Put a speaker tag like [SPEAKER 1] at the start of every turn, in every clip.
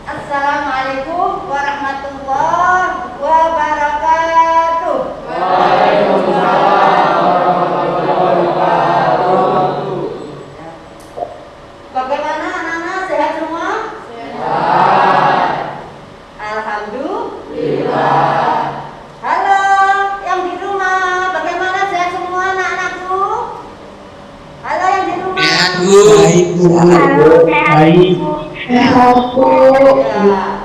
[SPEAKER 1] Assalamualaikum warahmatullahi wabarakatuh.
[SPEAKER 2] Waalaikumsalam warahmatullahi wabarakatuh.
[SPEAKER 1] Bagaimana anak-anak, sehat semua?
[SPEAKER 2] Sehat.
[SPEAKER 1] Alhamdulillah. Halo, yang di rumah, bagaimana sehat semua anak-anakku? Halo yang di rumah.
[SPEAKER 3] Sehat, Bu.
[SPEAKER 4] Baik, Bu. Baik.
[SPEAKER 1] Ya, alhamdulillah.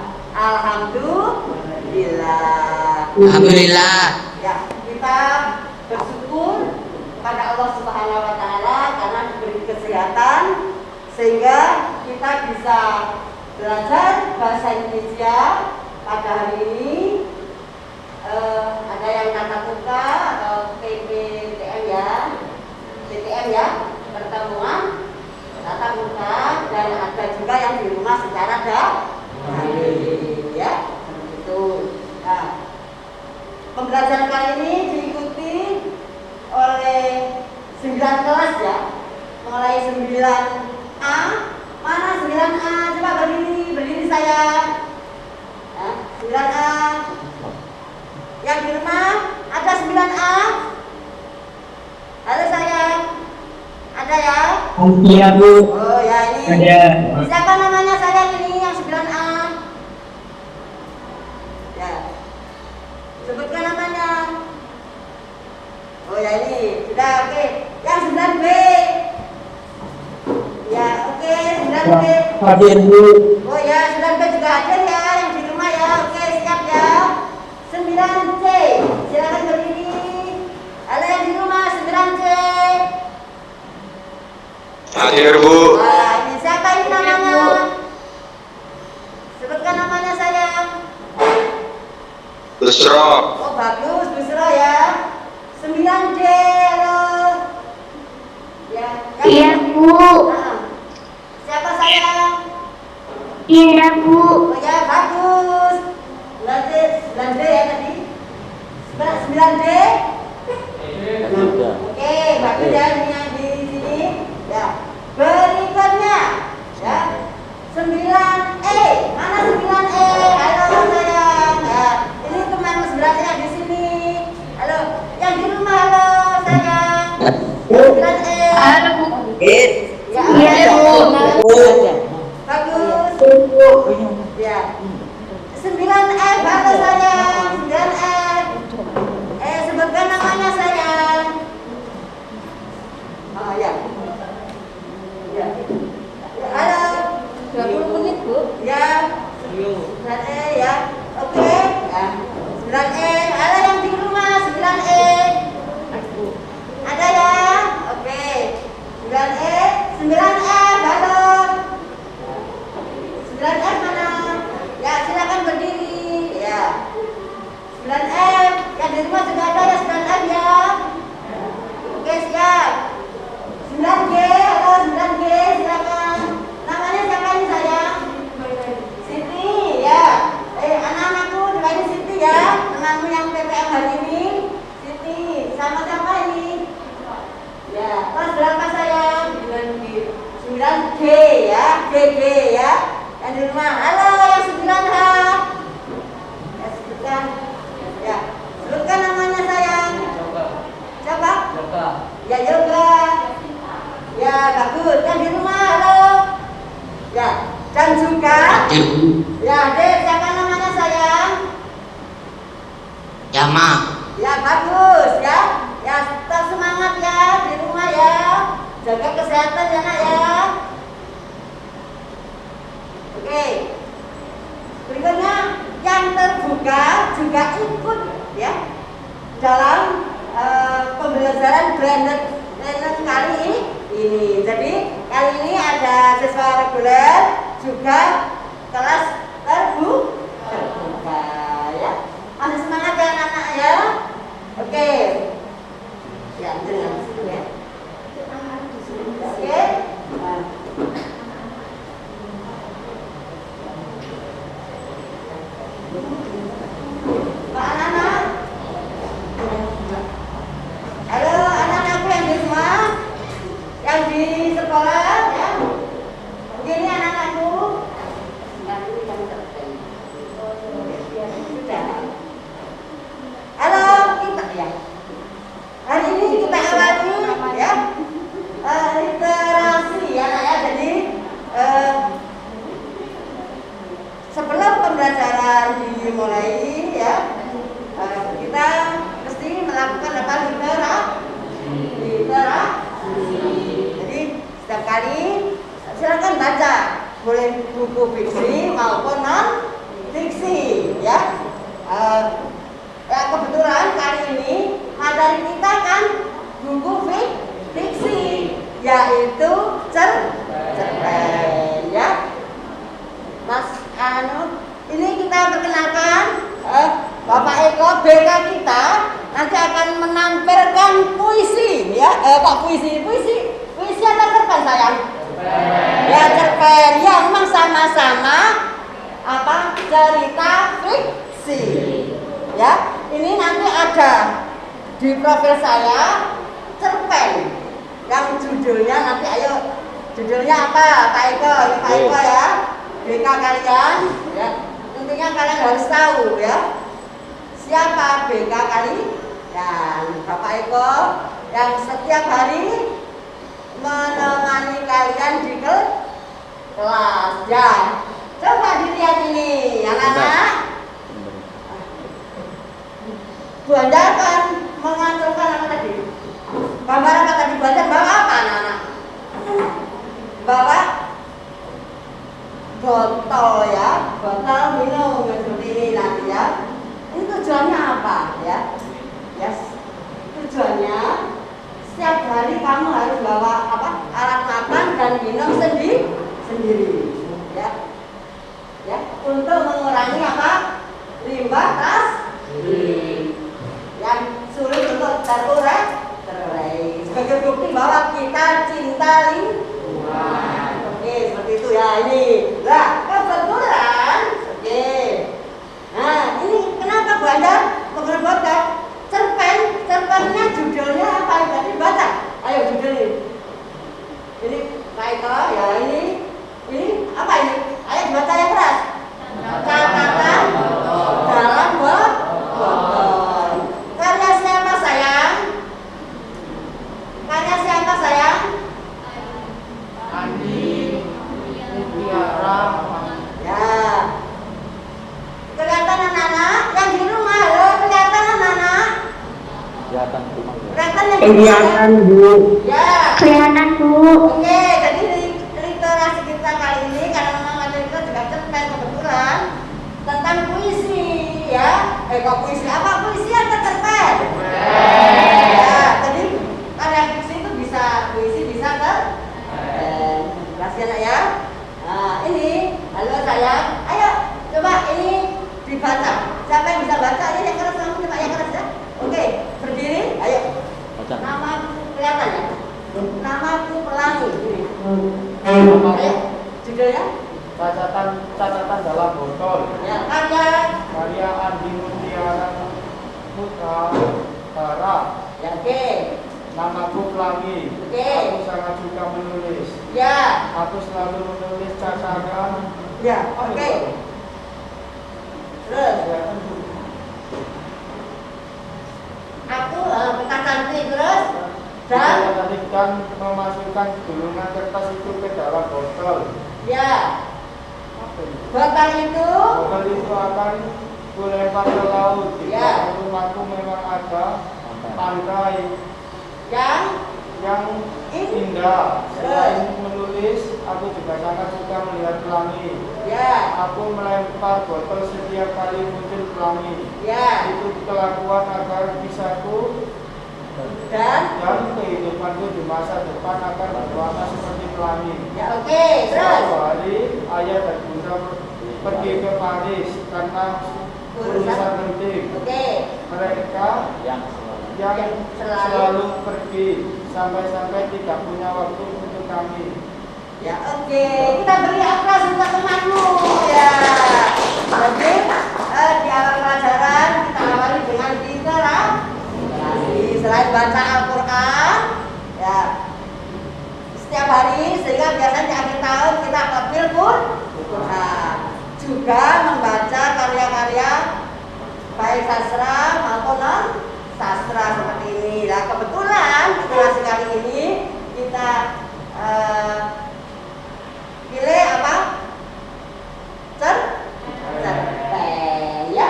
[SPEAKER 3] Alhamdulillah.
[SPEAKER 1] Ya, kita bersyukur kepada Allah Subhanahu wa taala karena diberi kesehatan sehingga kita bisa belajar bahasa Indonesia pada hari ini. Ada yang tatap muka atau PPTM ya, pertemuan tatap muka, dan ada juga yang di rumah secara daring ya, itu. Nah, pembelajaran kali ini diikuti oleh 9 kelas ya, mulai 9A. Mana 9A? Coba berdiri saya. Ya, 9A. Yang di rumah ada 9A? Halo sayang. Ada ya?
[SPEAKER 4] Iya, Bu.
[SPEAKER 1] Oh ya, ini.
[SPEAKER 4] Ada.
[SPEAKER 1] Siapa namanya sayang ini yang 9A? Ya. Sebutkan namanya. Oh ya, ini. Sudah, oke. Yang 9B. Ya, oke, 9B.
[SPEAKER 4] Hadir, Bu.
[SPEAKER 1] Oh ya, 9B juga hadir ya, yang di rumah ya. Oke, siap ya. 9C. Silakan berdiri. Halo yang di rumah, 9C.
[SPEAKER 2] Hadir, Bu.
[SPEAKER 1] Wah, ini siapa ini namanya? Sebutkan namanya sayang.
[SPEAKER 2] Busro.
[SPEAKER 1] Oh bagus, Busro ya. 9D, halo. Ya.
[SPEAKER 5] Iya, Bu.
[SPEAKER 1] Nah, siapa sayang?
[SPEAKER 5] Iya, Bu.
[SPEAKER 1] Oh ya, bagus. 9D ya tadi. 9D. Oke, bagus ya ini yang di sini. Ya. Berikutnya ya. 9E. Mana 9E? Halo sayang. Ya. Ini teman 9E yang di sini. Halo. Yang di rumah, halo sayang. 9E.
[SPEAKER 5] Halo, Bu.
[SPEAKER 1] Ya.
[SPEAKER 5] Iya, Bu.
[SPEAKER 1] Bagus. Ya. 9F, halo sayang. 9F. Sebutkan namanya sayang. Oh ya. Ya. Halo. 20 menit, Bu. Ya. 9E ya. Oke. Ya. 9E. Halo yang di rumah, 9E. Ada ya? Oke. 9E, 9F. Halo. 9F mana? Ya, silakan berdiri. Ya. 9F. Yang di rumah sudah ada ya 9F ya. Oke, siap. 9G, halo 9G, silakan. Namanya siapa ini sayang? Siti, ya. Anak-anakku doain Siti ya. Temanmu yang PPM hari ini. Siti, sama siapa ini? Ya, kelas berapa sayang? 9G ya, GG ya. Yang di rumah, halo yang 9H. Ya, sebutkan. Ya, sebutkan namanya sayang. Siapa? Ya, Yoga. Ya, bagus. Yang di rumah, halo. Ya, dan juga.
[SPEAKER 3] Hadir, Bu.
[SPEAKER 1] Ya, Dek, siapa namanya sayang?
[SPEAKER 3] Jama.
[SPEAKER 1] Ya, bagus ya. Ya, tetap semangat ya di rumah ya. Jaga kesehatan ya nak ya. Oke. Berikutnya yang terbuka juga ikut ya dalam pembelajaran blended learning kali ini. Jadi kali ini ada siswa reguler juga kelas terbuka ya. Masih semangat ya anak-anak ya. Oke. Ya, dengan situ ya. Oke. Nah. Pak anak-anak. Halo anak-anakku yang di rumah, yang di sekolah ya. Begini anak-anakku. dimulai ya. Kita mesti melakukan apa? Literasi. Jadi setiap kali silakan baca, boleh buku fiksi maupun non fiksi ya. Kebetulan kali ini materi kita kan buku fiksi, yaitu cerpen ya. Mas ini kita perkenalkan Bapak Eko BK kita nanti akan menampilkan puisi ya. Puisi atau cerpen sayang? Ya cerpen yang memang sama-sama apa cerita fiksi ya. Ini nanti ada di profil saya cerpen yang judulnya nanti judulnya apa Pak Eko? Ini Pak Eko ya, BK kalian ya. Tentunya kalian harus tahu ya siapa BK kali dan Bapak Eko yang setiap hari menemani kalian di kelas ya. Coba dilihat ini anak-anak. Bu Anda akan mengantarkan apa tadi? Gambar apa tadi? Bu Anda bawa apa anak-anak? Bawa botol ya, botol minum seperti ini nanti ya. Ini tujuannya apa ya? Yes. Tujuannya setiap hari kamu harus bawa apa? Alat makan dan minum sendiri ya. Ya, untuk mengurangi apa? Limbah plastik yang sulit untuk terurai. Sebagai bukti bahwa kita cinta lingkungan. Oke, seperti itu ya ini. Nah, kebetulan, oke. Nah, ini kenapa Bu Anda membuat cerpennya judulnya apa? Tadi baca. Ayo judulnya. Ini Pak Eko ya ini apa ini? Ayo dibaca yang keras. Catatan dalam botol. Karya siapa sayang?
[SPEAKER 2] Andi Mutiara.
[SPEAKER 1] Ya. Kelihatan anak-anak yang di rumah, halo, kelihatan anak-anak? Kelihatan yang di rumah?
[SPEAKER 4] Kelihatan Bu.
[SPEAKER 1] Ya.
[SPEAKER 5] Kelihatan Bu.
[SPEAKER 1] Oke, jadi literasi kita kali ini karena memang materi kita juga cerpen kebetulan tentang puisi ya. Kok puisi apa? Puisi atau cerpen? Ya, jadi karya fiksi itu bisa puisi bisa cerpen. Kasih anak ya. Nah, ini halo sayang. Ayo coba ini dibaca. Siapa yang bisa baca? Ini yang keras kamu coba yang keras ya. Oke, berdiri. Ayo. Namaku kelihatan ya? Namaku Pelangi. Ayo, judulnya?
[SPEAKER 2] Catatan dalam botol.
[SPEAKER 1] Ya, karya
[SPEAKER 2] Andi Mutiara.
[SPEAKER 1] ya, oke.
[SPEAKER 2] Namaku Pelangi.
[SPEAKER 1] Oke.
[SPEAKER 2] Aku sangat suka menulis.
[SPEAKER 1] Ya.
[SPEAKER 2] Aku selalu menulis catatan.
[SPEAKER 1] Ya, oke. Terus aku bekas cantik terus
[SPEAKER 2] dan memasukkan gulungan kertas itu ke dalam botol.
[SPEAKER 1] ya. Botol itu
[SPEAKER 2] akan kulempar ke laut. Di
[SPEAKER 1] Ya.
[SPEAKER 2] rumahku memang ada pantai yang indah. Selain menulis, aku juga sangat suka melihat pelangi.
[SPEAKER 1] ya.
[SPEAKER 2] Aku melempar botol setiap kali muncul pelangi.
[SPEAKER 1] Ya.
[SPEAKER 2] Itu kelakuan agar kisahku
[SPEAKER 1] Dan
[SPEAKER 2] kehidupanku di masa depan akan berwarna seperti pelangi.
[SPEAKER 1] ya, oke. Terus
[SPEAKER 2] Suatu hari ayah dan bunda pergi ke Paris karena urusan penting.
[SPEAKER 1] oke.
[SPEAKER 2] Mereka yang selalu pergi sampai-sampai tidak punya waktu untuk kami.
[SPEAKER 1] Ya, oke. Kita beri aplaus untuk temanmu ya. Jadi di awal pelajaran kita awali dengan literasi. Selain baca Al-Quran ya setiap hari, sehingga biasanya di akhir tahun kita tampil pun juga membaca karya-karya baik sastra maupun non sastra seperti ini. Nah, kebetulan literasi kali ini kita pilih apa? Cerpen ya.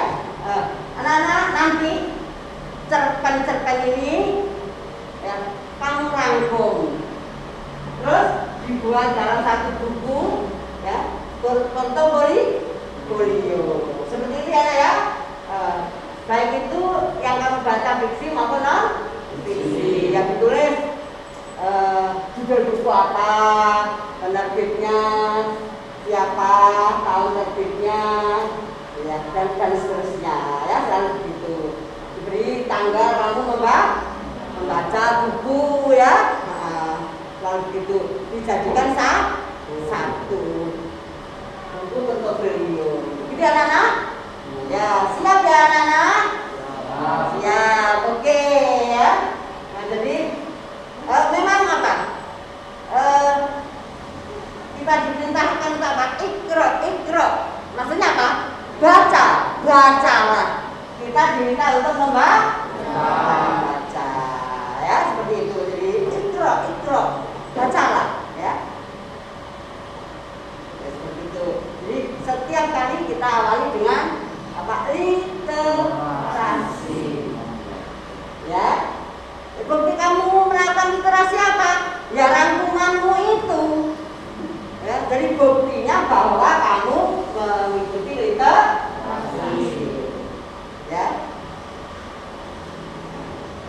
[SPEAKER 1] contoh polio. Seperti itu ya. Baik itu yang kamu baca fiksi maupun non fiksi. Yang ditulis judul buku apa, penerbitnya siapa, tahun terbitnya, ya, dan seterusnya, ya, selalu begitu. Diberi tanggal kamu membaca buku, ya, selalu begitu. Dijadikan satu buku untuk beliau. Begitu ya, anak-anak? Ya, siap ya, anak-anak? Siap, oke, ya. Nah, jadi memang apa? Kita diperintahkan untuk apa? Ikro. Maksudnya apa? Bacalah. Kita diminta untuk membaca, ya, seperti itu. Jadi ikro, bacalah, ya. Ya, seperti itu. Jadi setiap kali kita awali dengan apa? Literasi, ya. Bukti kamu melakukan literasi apa? Ya, rangkumanmu itu. Ya, jadi buktinya bahwa kamu mengikuti literasi, ya.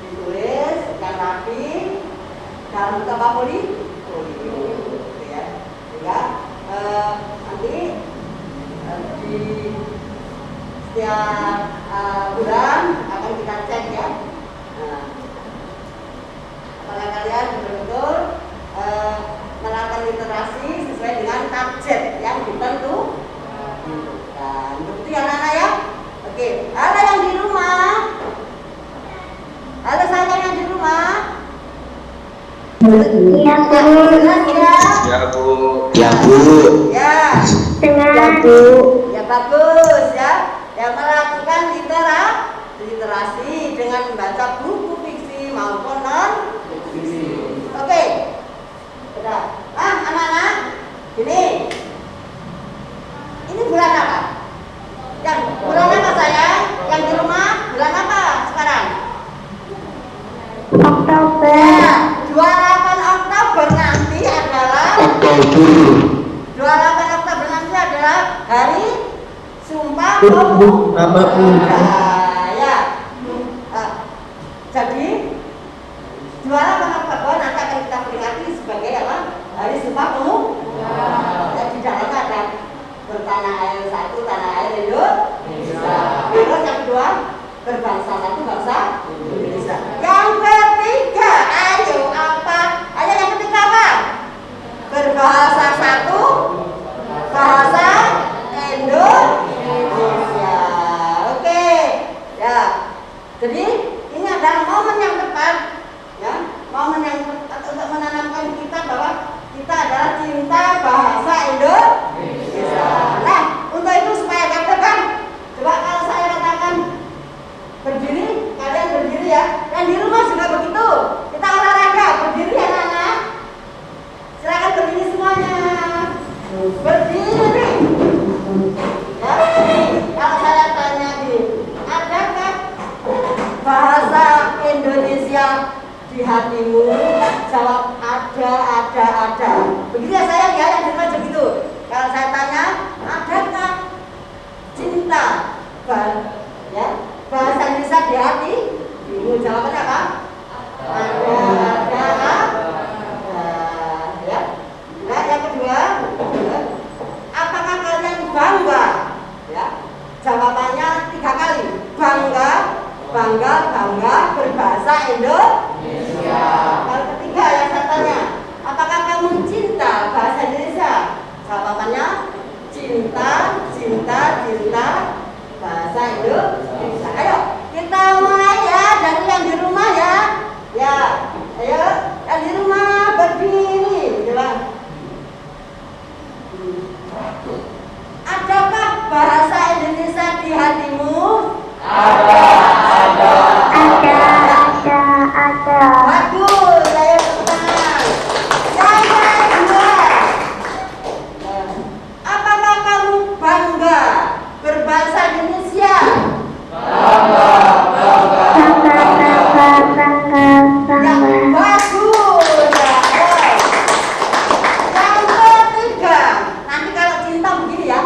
[SPEAKER 1] Ditulis dengan rapi dalam bentuk apa folio, ya. Sehingga nanti di setiap bulan akan kita cek, ya. Apakah kalian betul-betul melakukan literasi sesuai dengan target yang ditentukan. Bukti anak-anak, ya. Oke, halo yang di rumah. Halo saya yang di rumah.
[SPEAKER 5] Ya, Bu.
[SPEAKER 4] Ya, Bu. Ya, Bu.
[SPEAKER 1] Ya.
[SPEAKER 5] Dengan Bu.
[SPEAKER 1] Ya, bagus, ya. Yang melakukan literasi dengan membaca buku fiksi maupun non fiksi. Oke. Sudah. Nah, anak-anak, ini bulan apa? Yang bulan apa sayang? Yang di rumah bulan apa sekarang?
[SPEAKER 5] Oktober.
[SPEAKER 1] Ya, 28 Oktober nanti adalah 28 Oktober nanti adalah hari Sumpah Pemuda. Ya. Jadi 28 Oktober nanti akan kita peringati sebagai apa? Hari Sumpah Pemuda. Ya, di dalamnya ada bertanah air satu, tanah air Indonesia. Terus yang kedua, berbangsa satu, bangsa Indonesia. Yang ketiga, ayo apa? Ayo yang ketiga apa? Berbahasa satu, bahasa Indonesia. Oke, ya. Jadi ini adalah momen yang tepat, ya, momen yang tepat untuk menanamkan kita bahwa kita adalah cinta bahasa Indonesia. Nah, untuk itu supaya katakan, coba kalau saya katakan berdiri, kalian berdiri, ya. Dan di rumah juga begitu. Kita olahraga, berdiri ya, anak-anak. Silakan berdiri semuanya. Berdiri. Ya. Kalau saya tanya adakah bahasa Indonesia di hatimu? Jawab ada. Begitu ya sayang, ya, yang di rumah begitu. Kalau saya tanya, adakah cinta, ya, bahasa Indonesia di hati? Ibu jawabannya apa? Ada. Ya. Nah, yang kedua, apakah kalian bangga? Ya. Jawabannya 3 kali. Bangga berbahasa Indonesia. Kalau ketiga yang saya tanya, apakah kamu cinta bahasa Indonesia? Jawabannya cinta bahasa Indonesia. Ayo kita mulai, ya, dari yang di rumah, ya. Ya, ayo yang di rumah berdiri, coba. Adakah bahasa Indonesia di hatimu? Ada. Bagus, saya tepuk tangan. Yang kedua, apakah kamu bangga berbahasa Indonesia?
[SPEAKER 5] Bangga.
[SPEAKER 1] Ya, bagus. Ya. Yang ketiga, nanti kalau cinta begini, ya.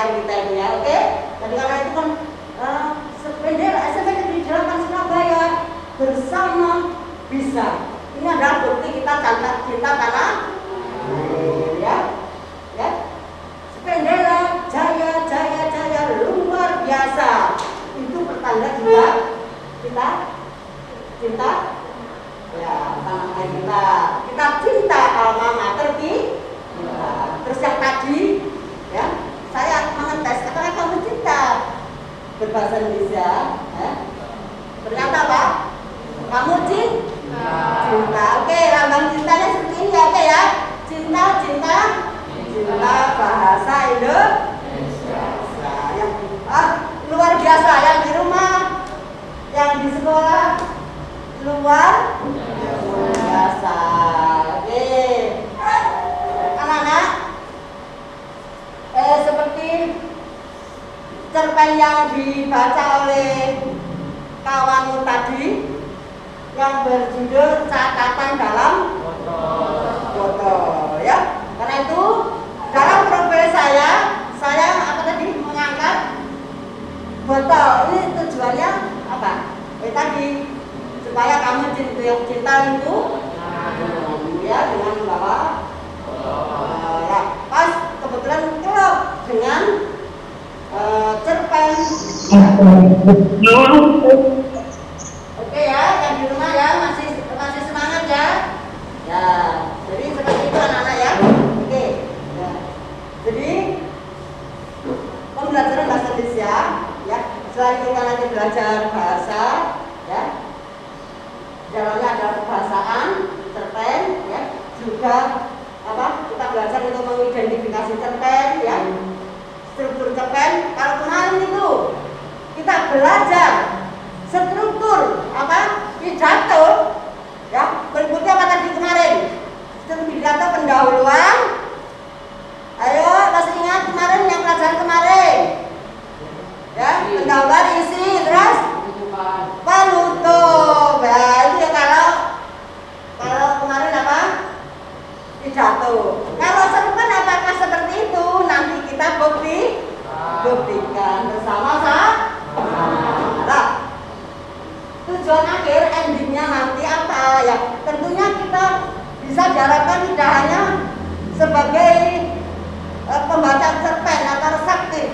[SPEAKER 1] sayang kita ini ya, oke? Jadi karena itu kan SMP Negeri 8 Surabaya bersama bisa. Ini adalah bukti kita cinta tanah air, ya. Sependera jaya jaya jaya luar biasa. Itu pertanda juga kita cinta ya tanah air kita. Kita cinta alma mater kita. Terus yang tadi ya, saya mengetes apakah kamu cinta berbahasa Indonesia, ya? Ternyata apa? Kamu cinta. Oke, lambang cintanya seperti ini, oke ya? Cinta bahasa Indonesia. Yang luar biasa, yang di rumah, yang di sekolah luar biasa. Oke, anak-anak, seperti cerpen yang dibaca oleh kawanmu tadi yang berjudul catatan dalam botol, ya. Karena itu dalam profil saya apa tadi mengangkat botol. Ini tujuannya apa? Tadi supaya kamu cinta itu ya dengan membawa ya pas kebetulan klop dengan cerpen. Oke ya, yang di rumah ya masih semangat ya. Ya, jadi seperti itu anak-anak ya. Oke. Ya. Jadi pembelajaran bahasa Indonesia ya, selain kita nanti belajar bahasa ya. Dalamnya ada kebahasaan, cerpen ya. Juga kita belajar untuk mengidentifikasi cerpen ya. Struktur cerpen. Kalau kemarin itu kita belajar struktur pidato ya, berikutnya apa tadi kemarin? Struktur pidato pendahuluan. Ayo masih ingat kemarin yang pelajaran kemarin ya, pendahuluan, isi, terus penutup ya. Itu ya kalau kemarin apa? Pidato. Kalau cerpen apakah seperti itu? Nanti kita buktikan bersama-sama. Nah, tujuan akhir endingnya nanti apa ya? Tentunya kita bisa diharapkan tidak hanya sebagai pembaca cerpen atau reseptif,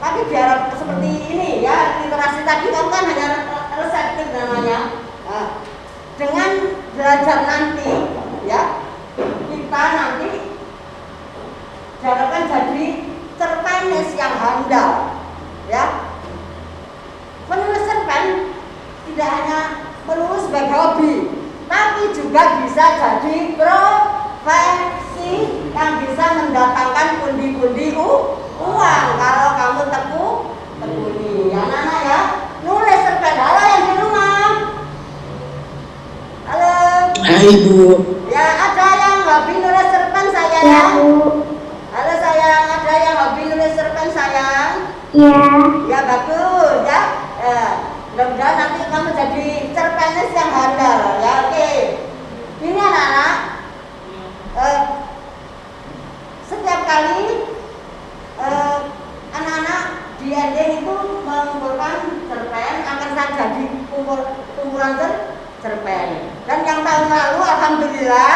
[SPEAKER 1] tapi diharapkan seperti ini ya. Literasi tadi kan hanya reseptif namanya. Nah, dengan belajar nanti ya, kita nanti diharapkan jadi cerpenis yang handal ya. Menulis cerpen tidak hanya menulis sebagai hobi, tapi juga bisa jadi profesi yang bisa mendatangkan pundi-pundi uang kalau kamu tekuni. Anak-anak ya, nulis cerpen. Halo yang di rumah. Halo.
[SPEAKER 5] Hai Bu.
[SPEAKER 1] Ya, ada yang hobi nulis cerpen sayang?
[SPEAKER 5] Ya Bu.
[SPEAKER 1] Halo sayang, ada yang hobi nulis cerpen sayang?
[SPEAKER 5] Ya.
[SPEAKER 1] Ya bagus ya. Mudah-mudahan nanti kamu jadi cerpenis yang handal ya. Oke. Ini anak-anak, setiap kali anak-anak di ending itu mengumpulkan cerpen akan saya jadi kumpulan cerpen. Dan yang tahun lalu alhamdulillah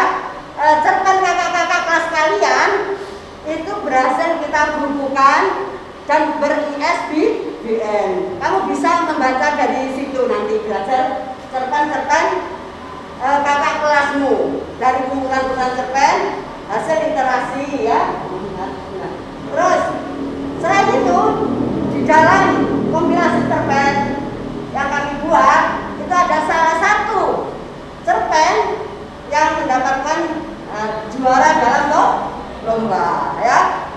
[SPEAKER 1] cerpen kakak-kakak kelas kalian itu berhasil kita bukukan dan ber-ISBN. Kamu bisa membaca dari situ nanti, belajar cerpen-cerpen kakak kelasmu dari kumpulan-kumpulan cerpen hasil literasi ya. Terus selain itu di dalam kompilasi cerpen yang kami buat itu ada salah satu cerpen yang mendapatkan juara dalam lomba ya.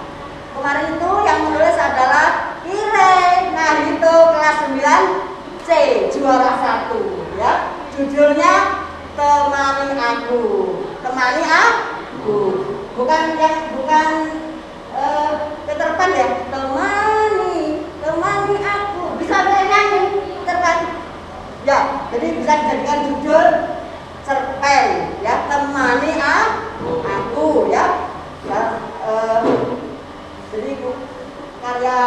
[SPEAKER 1] Kemarin itu yang menulis adalah Ire Nahito kelas 9C, juara 1 ya. Judulnya Temani Aku. Bukan Peter Pan ya. Temani aku. Bisa nyanyi Peter Pan. Ya, jadi bisa dijadikan judul cerpen ya, Temani Aku ya. Jadi karya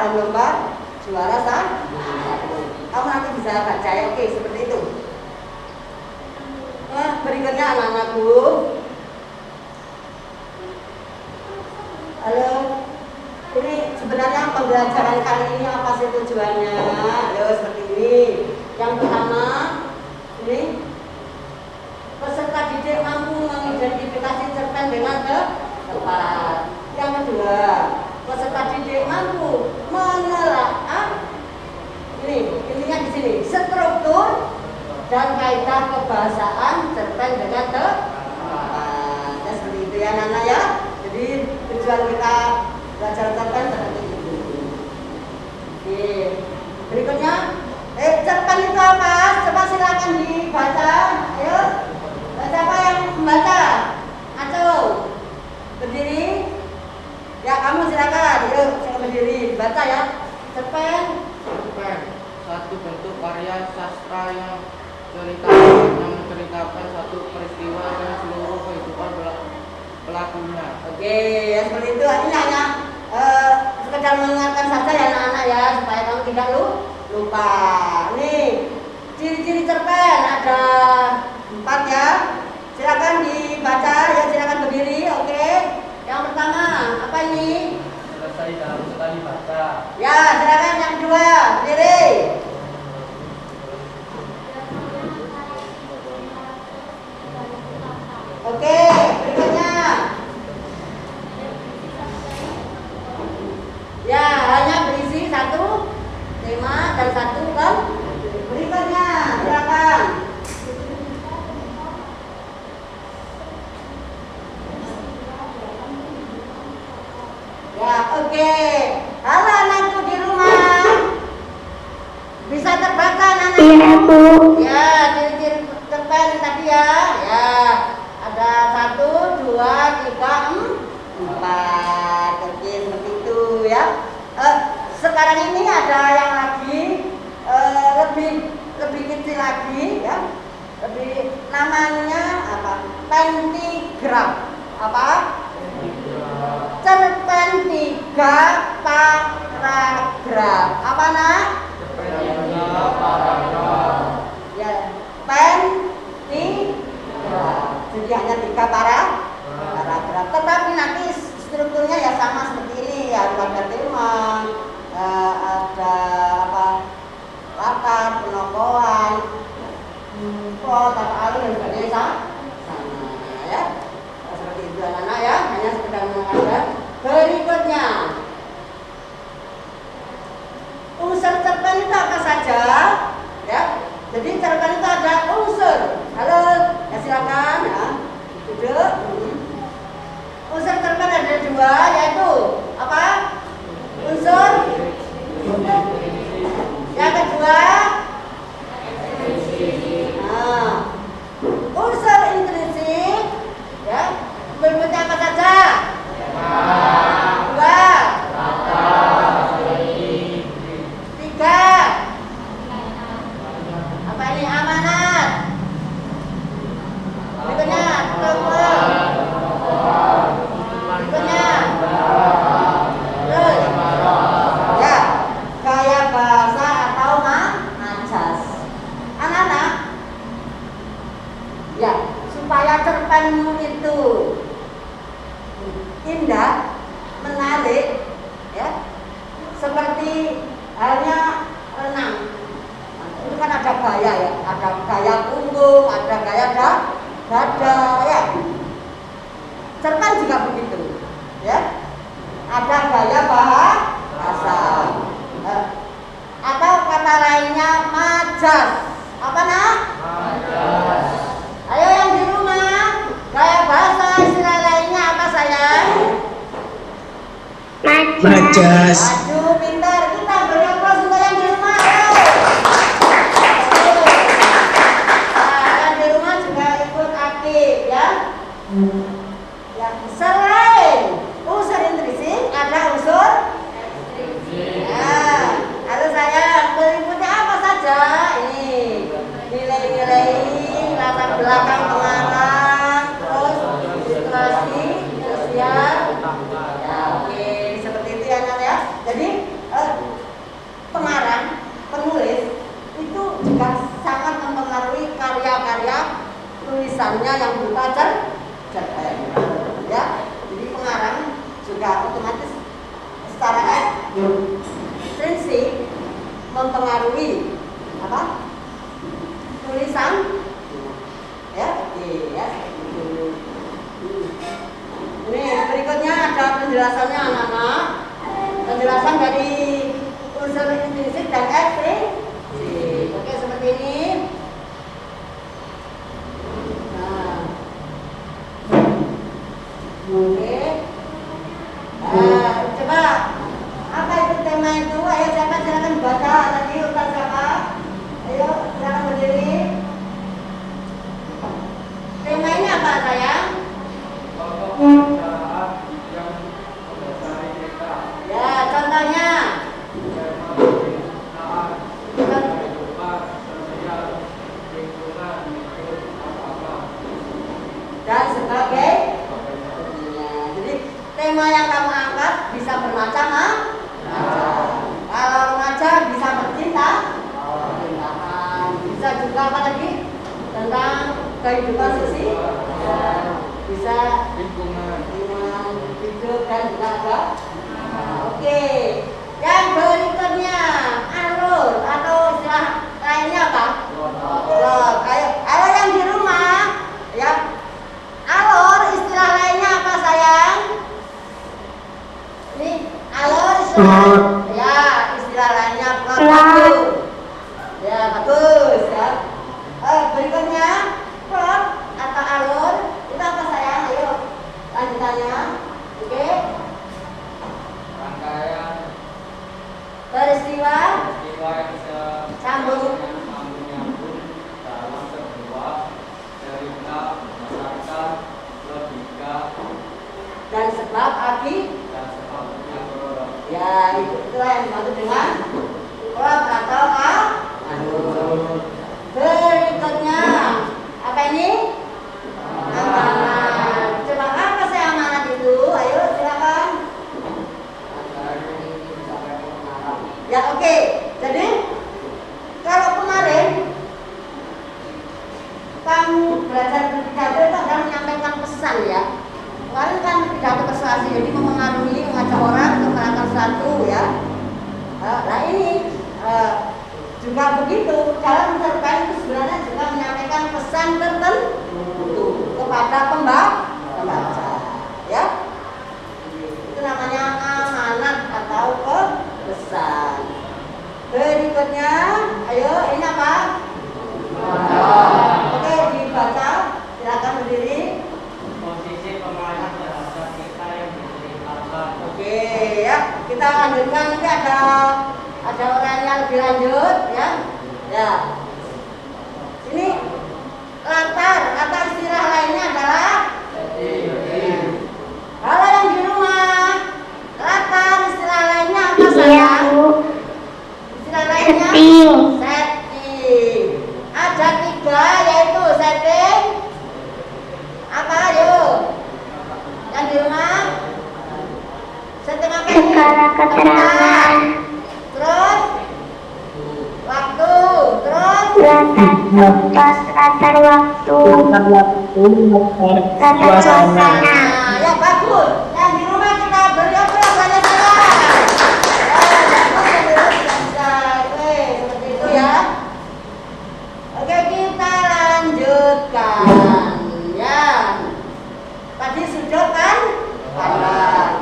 [SPEAKER 1] dalam lomba juara satu. Kamu nanti bisa baca ya, oke seperti itu. Nah, berikutnya anak-anakku. Halo, ini sebenarnya pembelajaran kali ini apa sih tujuannya? Ayo seperti ini. Yang pertama, ini peserta didik mampu mengidentifikasi cerpen dengan tepat. Yang kedua, peserta didik mampu menelaah ini intinya di sini struktur dan kaidah kebahasaan cerpen dengan tepat. Ya seperti itu ya anak-anak ya. Jadi tujuan kita belajar cerpen seperti itu. Oke. Berikutnya, cerpen itu apa? Coba silakan dibaca. Ayo. Siapa yang membaca? Aco. Berdiri. Ya kamu silakan. Yuk, saya berdiri. Baca ya. Cerpen.
[SPEAKER 2] Satu bentuk karya sastra yang menceritakan satu peristiwa dan seluruh kehidupan pelakunya.
[SPEAKER 1] Oke, ya seperti itu. Ini hanya sekedar mengingatkan saja ya anak-anak ya, supaya kamu tidak lupa. Nih, ciri-ciri cerpen ada 4 ya. Silakan dibaca ya, silakan berdiri. Oke. Yang pertama, apa ini?
[SPEAKER 2] Selesai dalam sekali baca.
[SPEAKER 1] Ya, silakan yang kedua, berdiri. Oke, berikutnya. Ya, hanya berisi 1 tema dan 1 kan. Berikutnya, silakan. Ya, oke. Halo anakku di rumah. Bisa terbaca anak-anak?
[SPEAKER 5] Iya, Bu.
[SPEAKER 1] Ya, ciri-ciri cerpen tadi ya. Ya, ada 1, 2, 3, 4. Oke, seperti itu ya. Sekarang ini ada yang lagi lebih kecil lagi ya. Lebih namanya apa? Pentigram. Apa? Cerpen 3 paragraf. Apa nak? Ya, pentigram. Jadi hanya 3 paragraf. Tetapi nanti strukturnya ya sama seperti ini ya. Ada tema, ada apa? Latar, penokohan, plot, atau alur dan sebagainya sama ya. Seperti itu anak-anak ya, hanya sekedar mengajar. Berikutnya, unsur cerpen itu apa saja? Ya, jadi cerpen itu ada unsur. Halo, ya silakan ya, duduk. Unsur cerpen ada 2, yaitu apa? Unsur. Yang kedua, unsur intrinsik. Ya, berikutnya apa saja? 2, 3. Apa ini? Amanat. Berikutnya tokoh. Berikutnya terus ya, gaya bahasa atau majas. Anak-anak ya, supaya cerpenmu itu indah, menarik ya, seperti halnya renang. Itu kan ada gaya ya, ada gaya punggung, ada gaya dada ya. Cerpen juga begitu ya. Ada gaya bahasa atau kata lainnya majas. Apa nak? Majas. Ayo yang di rumah, gaya bahasa istilah lainnya apa sayang?
[SPEAKER 5] Majas.
[SPEAKER 1] Aduh, pintar. Kita beri aplaus untuk yang di rumah. Ayo. Nah, yang di rumah juga ikut aktif ya. Ya, selain unsur intrinsik ada unsur ekstrinsik. Nah, harus sayang. Berikutnya apa saja? Ini nilai-nilai, latar belakang pengarang, terus ilustrasi, sosial. Ya, oke, seperti itu ya Nat ya. Jadi mempengaruhi apa? Tulisan, ya, oke, ya. Ini berikutnya ada penjelasannya anak-anak. Penjelasan dari unsur intrinsik dan ekstrinsik. Oke, seperti ini. Nah, oke. Coba apa itu tema itu? Ayo silakan baca tadi urutan siapa? Ayo silakan berdiri. Tema ini apa sayang? Ya, contohnya. Dan sebagai jadi tema yang kamu angkat bisa bermacam-macam. Kalau remaja bisa bercinta, percintaan. Bisa juga apa lagi? Tentang kehidupan sosial. Bisa lingkungan hidup dan juga ada. Oke. Yang berikutnya alur atau istilah lainnya apa? Ayo yang di rumah ya. Alur istilah lainnya apa sayang? Ini alur istilah ya, istilah lainnya plot. Ya, bagus ya. Berikutnya plot atau alur itu apa sayang? Ayo lanjutannya. Oke.
[SPEAKER 2] Rangkaian
[SPEAKER 1] Peristiwa
[SPEAKER 2] yang bisa
[SPEAKER 1] sambung
[SPEAKER 2] menyambung dalam sebuah cerita masyarakat, logika
[SPEAKER 1] dan sebab akibat.
[SPEAKER 2] dan sebagainya.
[SPEAKER 1] Ya, itulah yang dimaksud dengan plot atau alur. Berikutnya apa ini? Amanat. Coba apa sih amanat itu? Ayo silakan. Ya, oke. Jadi kalau kemarin kamu belajar pidato itu adalah menyampaikan pesan ya. Kemarin kan pidato persuasi, jadi mempengaruhi, mengajak orang untuk melakukan sesuatu ya. Nah ini juga begitu. Dalam cerpen itu sebenarnya juga menyampaikan pesan tertentu kepada pembaca, ya. Itu namanya amanat atau pesan. Berikutnya, ayo ini apa? Oke, dibaca. Silakan berdiri.
[SPEAKER 2] Posisi pemanah terhadap kita yang diceritakan.
[SPEAKER 1] Oke, ya. Kita lanjutkan, nanti ada orangnya lebih lanjut ya. Ya. Ini latar atau istilah lainnya adalah kalau yang di rumah latar istilah lainnya apa sayang? Istilah lainnya setting. Ada 3 yaitu setting. Apa yuk? Yang di rumah? Setting apa ini?
[SPEAKER 5] Skala keterangan.
[SPEAKER 1] Terus waktu, terus
[SPEAKER 5] Latar tempat, latar waktu, latar suasana.
[SPEAKER 1] nah, ya bagus. Yang di rumah kita beriak-beriak banyak sekali. Oke, seperti itu ya. Oke, kita lanjutkan ya. Tadi sudut kan? Pandang.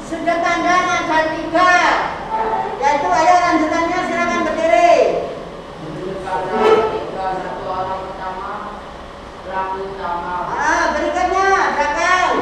[SPEAKER 1] Sudut pandang ada 3. Yaitu ayo lanjutannya silakan berdiri.
[SPEAKER 2] Satu orang pertama, pelaku utama.
[SPEAKER 1] Berikutnya belakang.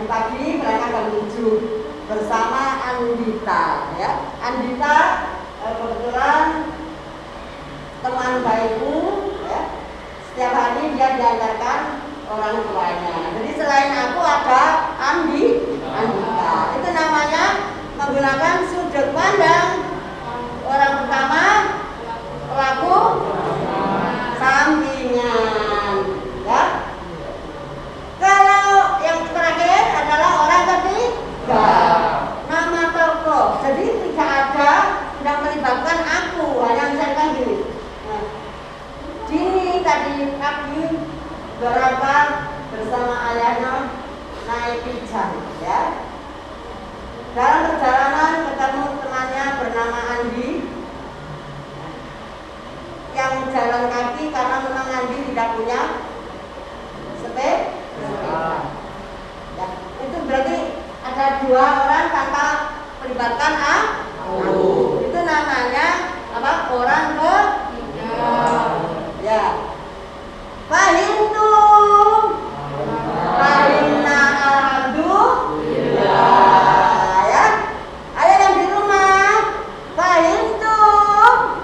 [SPEAKER 1] Tadi pagi mereka akan menuju bersama Andita, ya. Andita kebetulan teman baikku, ya. Setiap hari dia diantarkan orang tuanya. Jadi selain aku ada Andita. Itu namanya menggunakan sudut pandang. Orang pertama pelaku sampingan, ya. Kalau yang terakhir adalah orang ketiga, nama tokoh. Jadi tidak melibatkan aku, hanya misalkan gini. Nah, Dini tadi pagi berapa bersama ayahnya naik pijan, ya. Dalam perjalanan ketemu temannya bernama Andi yang jalan kaki karena memang Andi tidak punya sepeda. Ya, itu berarti ada dua orang tanpa melibatkan aku. Itu namanya apa? Orang ketiga. Ya. Fahimtum. Fahimna alhamdulillah. Ya. Ada yang di rumah. Fahimtum.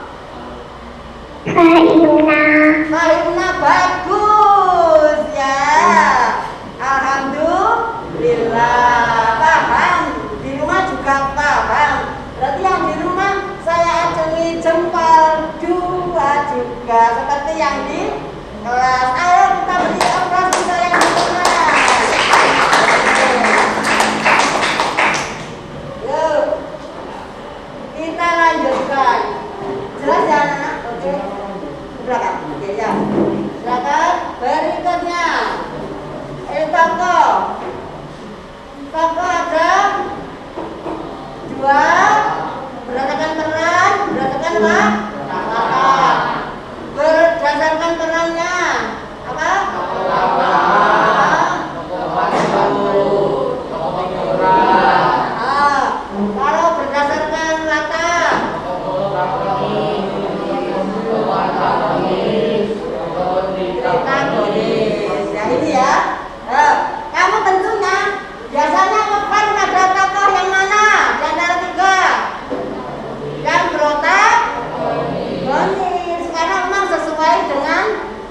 [SPEAKER 1] Fahimna bagus ya. Alhamdulillah. Paham. Di rumah juga paham. Berarti yang di rumah saya acungi jempol dua juga seperti yang di kelas. Ayo kita beri operasi sayang di kelas. Yuk kita lanjutkan. Jelas ya anak? Oke. Silakan. Oke ya. Silakan. Berikutnya tokoh. Tokoh ada dua, berdasarkan peran, berdasarkan apa? Latar. Berdasarkan perannya apa? Kalau berdasarkan latar, protagonis. Ya ini ya. Kamu tentunya biasanya ngefan pada tokoh yang mana? Di antara tiga. Yang protagonis. Karena memang sesuai dengan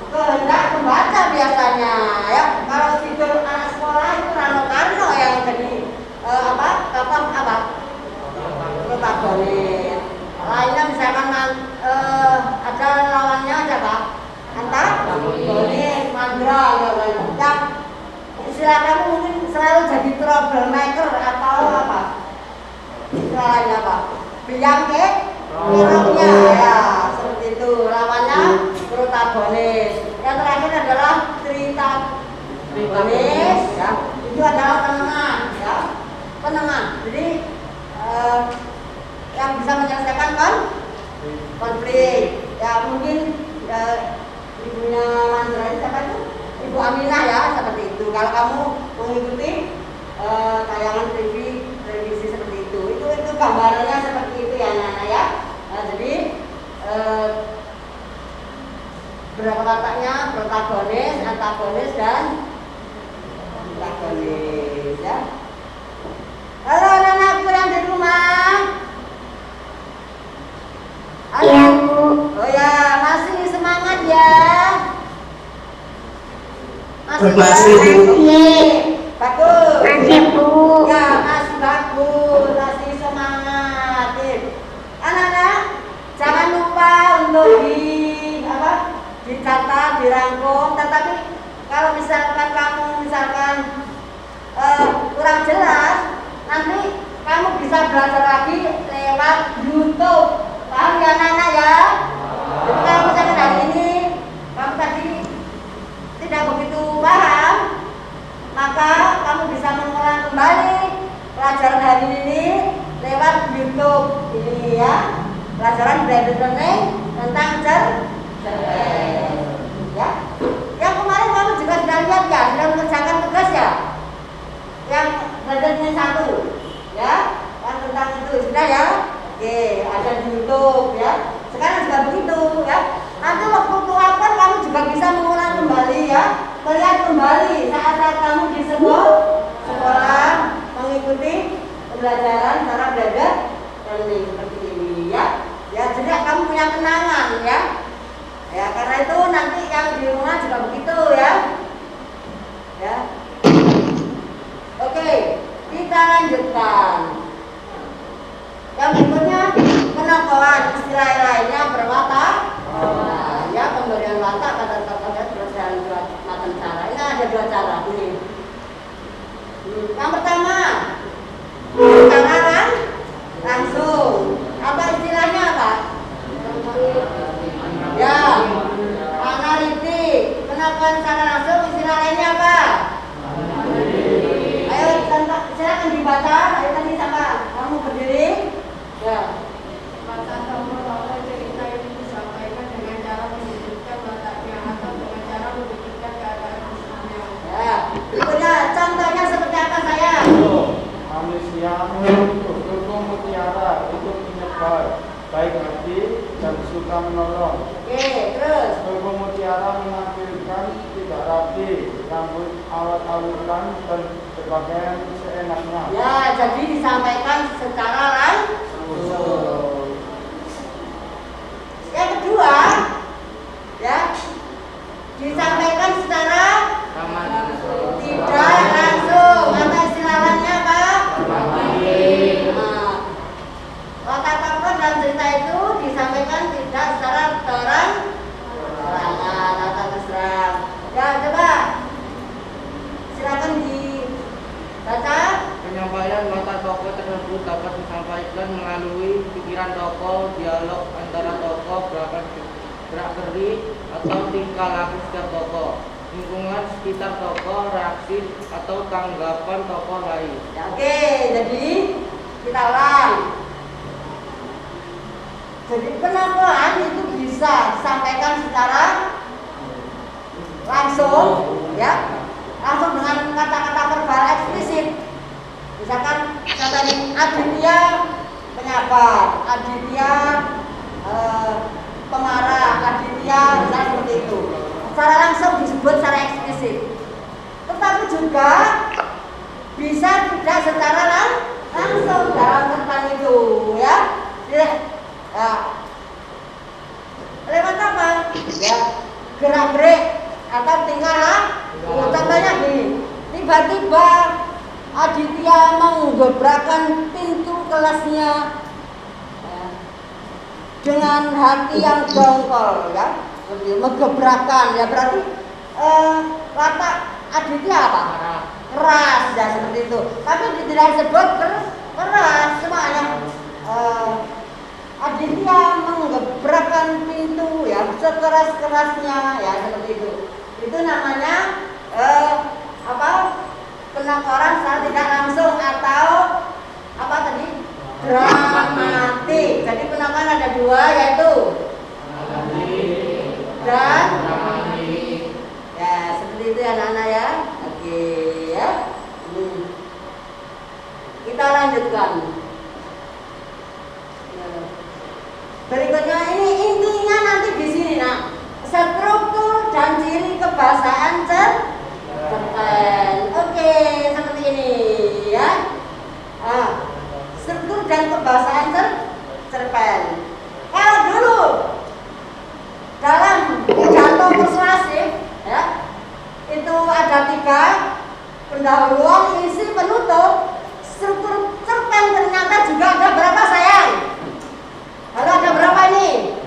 [SPEAKER 1] kehendak pembaca biasanya. Ya, kalau tidur anak sekolah itu Rano Karno yang jadi tokoh apa? Protagonis. Lainnya misalkan ada lawannya ada apa? Antagonis, Mandra, yang istilah kamu mungkin selalu jadi troublemaker atau apa? Istilahnya apa? Biangke, keroknya ya, seperti itu. Lawannya protagonis. Yang terakhir adalah tritagonis, ya. Itu adalah penengah, ya. Penengah. Jadi yang bisa menyelesaikan konflik. Ya mungkin ibunya Mandra siapa itu? Ibu Aminah ya, seperti itu. Kalau kamu mengikuti tayangan televisi seperti itu gambarannya seperti itu ya Nana ya. Nah, jadi berapa katanya? Protagonis, antagonis dan antagonis ya. Halo anak-anakku yang di rumah. Halo.
[SPEAKER 5] Iya, Bu.
[SPEAKER 1] Oh ya, masih semangat ya. Masih
[SPEAKER 5] Masih, Bu.
[SPEAKER 1] bagus.
[SPEAKER 5] Masih, Bu.
[SPEAKER 1] Ya, masih bagus, masih semangat. Anak-anak, jangan lupa untuk dicatat, dirangkum. Tetapi kalau misalkan kamu kurang jelas, nanti kamu bisa belajar lagi lewat YouTube. Paham ya anak-anak ya? Jadi kalau misalkan hari ini kamu tadi tidak begitu paham, maka kamu bisa mengulang kembali pelajaran hari ini lewat YouTube ini ya. Pelajaran blended learning tentang cerpen ya. Yang kemarin kamu juga sudah lihat ya, sudah mengerjakan tugas ya. Yang blended learning 1 ya, yang tentang itu sudah ya. Oke, ada di YouTube ya. Sekarang sudah begitu ya. Nanti waktu keluar kamu juga bisa mengulang kembali ya. Melihat kembali saat kamu di sekolah pembelajaran cara belajar learning seperti ini ya. Ya, jadi kamu punya kenangan ya. Ya, karena itu nanti yang di rumah juga begitu ya. Ya. Oke, kita lanjutkan. Yang berikutnya penangkapan istilah lainnya berwatak. Ya, pemberian watak pada tokoh dan macam cara. Ini ada dua cara ini. Yang pertama, cara langsung. Apa istilahnya apa? Ya, analitik. Penangkapan secara langsung istilah lainnya apa? Ayo, silakan dibaca. Ayo tadi sama kamu berdiri. Ya.
[SPEAKER 3] Masa tokoh cerita itu disampaikan dengan cara menunjukkan wataknya atau dengan cara menunjukkan keadaan aslinya.
[SPEAKER 1] Ya. Berikutnya contohnya seperti apa saya?
[SPEAKER 2] Manusia Toko Mutiara itu menyebar baik hati dan suka menolong.
[SPEAKER 1] Oke, terus.
[SPEAKER 2] Toko Mutiara menampilkan tidak rapi, rambut awet-awetan dan berpakaian seenaknya.
[SPEAKER 1] Ya, jadi disampaikan secara langsung. Yang kedua, ya, disampaikan secara tidak langsung. Atau istilah lainnya apa? Nah, watak tokoh dalam cerita itu disampaikan tidak secara terang-terangan atau terserang. Ya, coba silakan dibaca.
[SPEAKER 6] Penyampaian watak tokoh tersebut dapat disampaikan melalui pikiran tokoh, dialog antara tokoh, gerak-gerik atau tingkah laku setiap tokoh, lingkungan sekitar tokoh, reaksi atau tanggapan tokoh lain.
[SPEAKER 1] Ya, oke, jadi kita ulang. Jadi penampilan itu bisa disampaikan secara langsung, ya, langsung dengan kata-kata verbal eksplisit. Misalkan kata ini Aditya penyabar, Aditya pemarah, Aditya misalnya seperti itu. Secara langsung disebut secara eksplisit. Tetapi juga bisa tidak secara langsung dalam tentang itu, ya. Ya. Lewat apa? Ya, gerak-gerik atau tingkah laku. Contohnya gini, tiba-tiba Aditya menggebrakkan pintu kelasnya dengan hati yang dongkol, ya, menggebrakan, ya berarti watak Aditya apa? Keras, ya seperti itu. Tapi tidak disebut keras, semuanya. Aditya menggebrakkan pintu, ya sekeras-kerasnya, ya seperti itu. Itu namanya apa? Penangkapan secara tidak langsung atau apa tadi? Dramatik. Jadi penangkapan ada dua, yaitu dan ya seperti itu ya anak-anak ya. Oke ya. Kita lanjutkan. Berikutnya ini intinya nanti di sini nak. Struktur dan ciri kebahasaan cerpen. Oke, seperti ini ya. Struktur dan kebahasaan cerpen. Kalau dulu dalam pidato persuasif ya, itu ada 3 pendahuluan, isi, penutup. Struktur cerpen ternyata juga ada berapa sayang? Halo, ada berapa ini?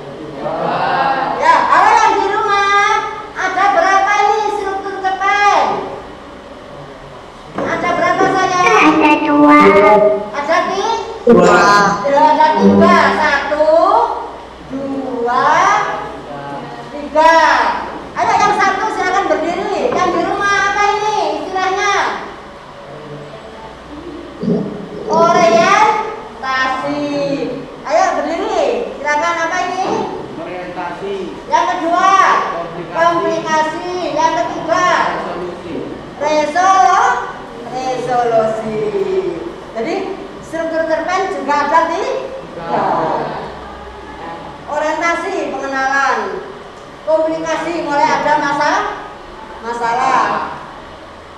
[SPEAKER 1] Ya, halo yang di rumah, ada berapa ini struktur cerpen? Ada berapa sayang?
[SPEAKER 5] Ada 2.
[SPEAKER 1] Ada 3. Ada 3. 1, 2, 3. Ayo yang satu silakan berdiri. Yang di rumah apa ini istilahnya? Orientasi. Ayo berdiri. Silakan, apa ini?
[SPEAKER 6] Orientasi.
[SPEAKER 1] Yang kedua, komplikasi. Yang ketiga, resolusi. Jadi struktur cerpen juga ada 3. Orientasi, pengenalan. Komunikasi, mulai ada masalah.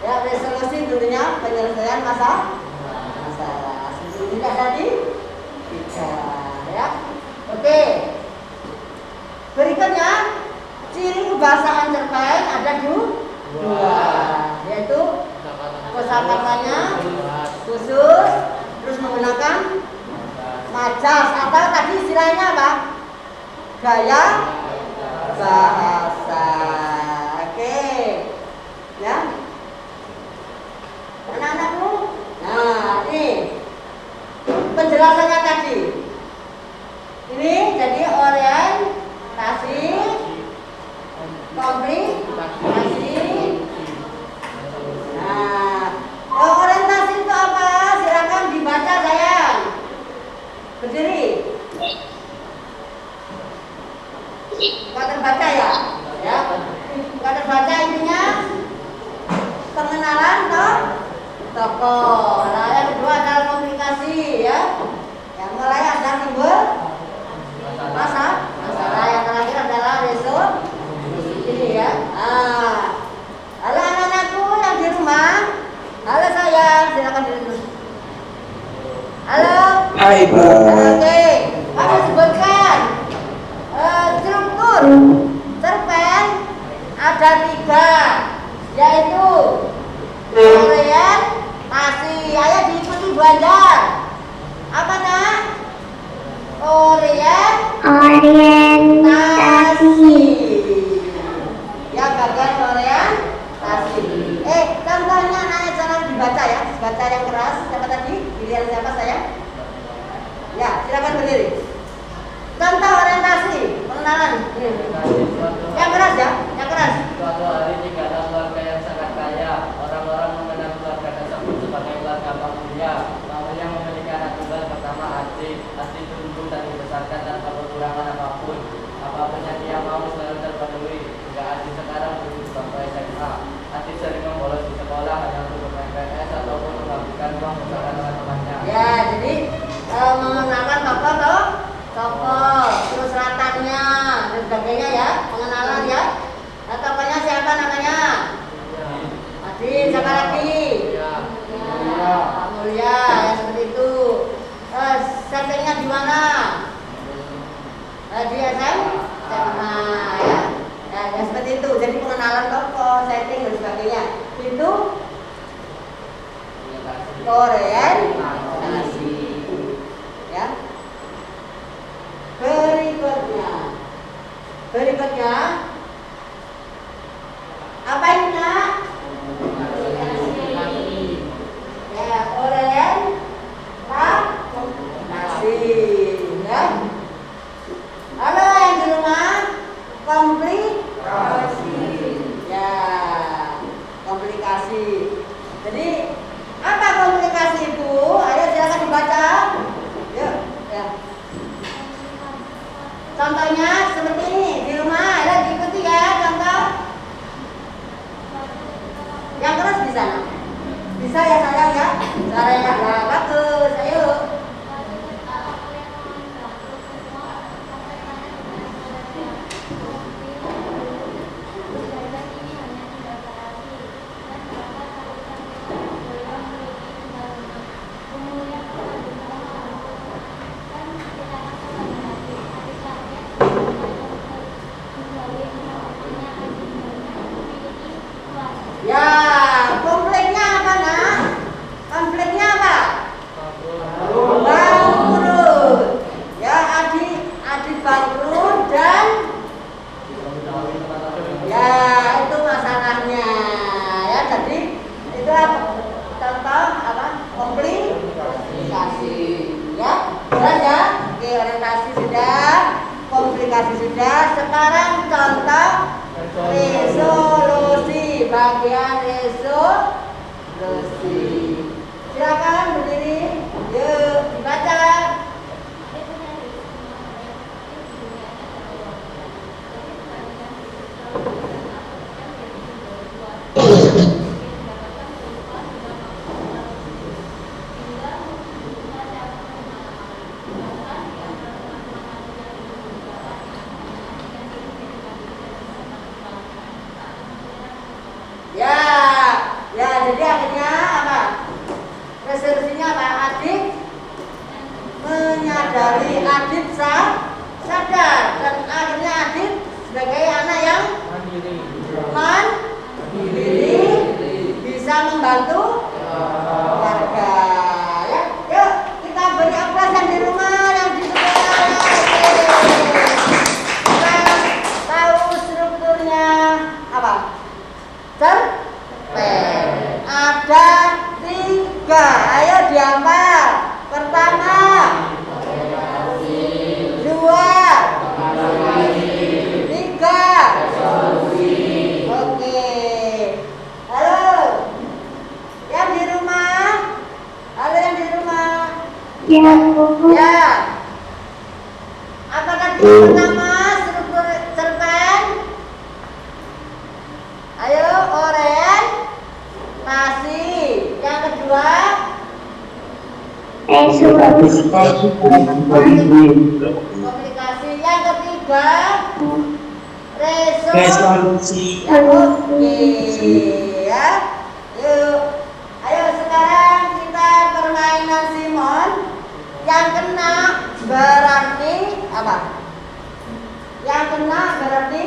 [SPEAKER 1] Ya, resolusi tentunya penyelesaian masalah. tidak jadi tidak ya. Oke. Berikutnya ciri kebahasaan cerpen ada dua, yaitu kosakatanya khusus, terus menggunakan majas atau tadi istilahnya apa? Gaya bahasa. Oke. Ya. Anak-anakku. Nah, ini penjelasannya tadi. Ini jadi orientasi, komplikasi. Nah, orientasi itu apa? Silakan dibaca sayang. Berdiri. Nggak terbaca ya? Ya. Nggak terbaca intinya pengenalan tokoh. Nah, yang kedua adalah komunikasi ya. Yang mulai ada timbul masalah. Yang terakhir adalah resolusi ya. Halo anak-anakku yang di rumah. Halo sayang, silakan duduk. Halo.
[SPEAKER 4] Hai Bu.
[SPEAKER 1] Oke, kami sebutkan struktur cerpen ada 3, yaitu orientasi. Ayo diikuti Bu Anjar. Apa nak? Orientasi. Ya, bagian orientasi. Contohnya nanya jangan dibaca ya, baca yang keras. Siapa tadi? Pilihan siapa saya? Ya, silakan berdiri. Contoh orientasi, pengenalan. Yang keras ya, yang keras.
[SPEAKER 6] Suatu hari tinggallah keluarga yang sangat kaya. Orang-orang mengenal keluarga tersebut sebagai keluarga Mamulia. Mamulia memiliki anak tunggal pertama Asti. Asti tumbuh dan dibesarkan tanpa kekurangan apapun. Apapun yang dia mau selalu terpenuhi. Hingga Asti sekarang duduk sampai SMA. Asti sering membolos di sekolah hanya untuk bermain PS ataupun menghabiskan uang bersama teman-temannya.
[SPEAKER 1] Ya, jadi mengenalkan tokoh, terus latarnya dan sebagainya ya, pengenalan ya. Nah, tokohnya siapa namanya? Adin, siapa lagi? Pak Mulia, ya seperti itu. Settingnya di mana? Di SMA ya. Ya seperti itu. Jadi pengenalan tokoh, setting dan sebagainya. Itu orientasi. Ya. Berikutnya apa ini nak? Ya, orientasi ya. Halo yang di rumah, komplikasi. Ya, komplikasi. Jadi apa komplikasi itu? Ayo silakan dibaca. Yuk, ya. Contohnya seperti ini di rumah, ayo diikuti ya contoh. Yang keras di sana. Bisa ya sayang ya? Caranya bagus. Ayo. Ya, konfliknya apa nak? Konfliknya apa? Bangkrut. Ya, adik bangkrut dan ya itu masalahnya. Ya, jadi itu apa? Contoh apa? Komplikasi. Ya, jelas ya. Oke, orientasi sudah, komplikasi sudah. Sekarang contoh resolusi, bagian resolusi. Silakan berdiri. Yuk dibaca. Ya, jadi akhirnya apa? 3. Ayo dihafal. Pertama, 2, 3. Oke. Halo. Yang di rumah? Halo yang di rumah?
[SPEAKER 5] Ya, Bu.
[SPEAKER 1] Ya. Apa tadi yang pertama? Struktur cerpen. Ayo, orientasi. Yang kedua,
[SPEAKER 5] Resolusi.
[SPEAKER 1] komunikasi. Yang ketiga, resolusi.
[SPEAKER 7] Resolusi.
[SPEAKER 1] Ya, oke ya. Yuk. Ayo sekarang kita permainan Simon. Yang kena berarti apa? Yang kena berarti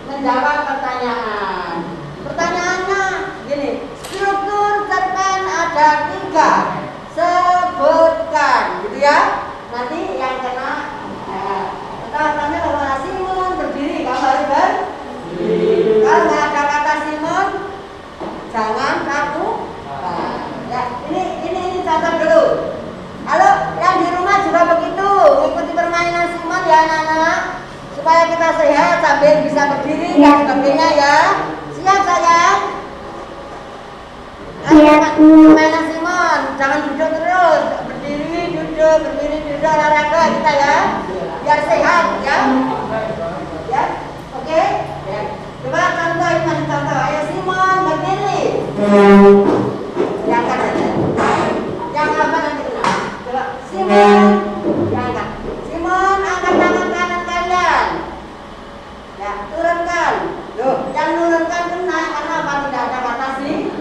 [SPEAKER 1] menjawab pertanyaan. Pertanyaannya gini, struktur cerpen ada 3. Sebutkan, gitu ya. Nanti yang kena kata-katanya kalau Simon berdiri, kamu harus berdiri. Kalau nggak ada kata Simon, jangan kaku. Ya, ini catat dulu. Halo, yang di rumah juga begitu. Ikuti permainan Simon ya anak-anak, supaya kita sehat sambil bisa berdiri dan sebagainya ya. Siap sayang?
[SPEAKER 5] Siap, Bu.
[SPEAKER 1] Permainan Simon, jangan duduk terus. Berdiri, duduk, olahraga kita ya. Biar sehat ya. Ya, oke? Ya. Coba contoh, ini masih contoh. Ayo Simon berdiri. Yang kanan. Yang apa nanti kena? Coba Simon. Yang angkat. Simon angkat tangan kanan kalian. Ya, turunkan. Loh, yang nurunkan kena karena apa? Tidak ada kata Simon.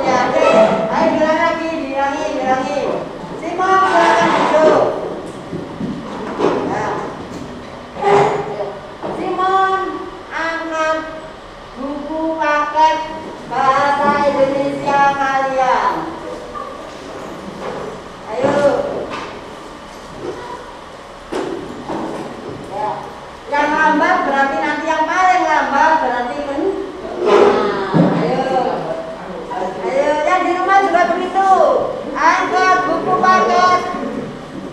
[SPEAKER 1] Ya, oke. Ayo bilang lagi, diulangi. Simon, silakan duduk. Ya. Simon angkat buku paket bahasa Indonesia kalian. Ayo. Ya. Yang lambat berarti nanti yang paling lambat berarti Ayo, yang di rumah juga begitu. Angkat buku paket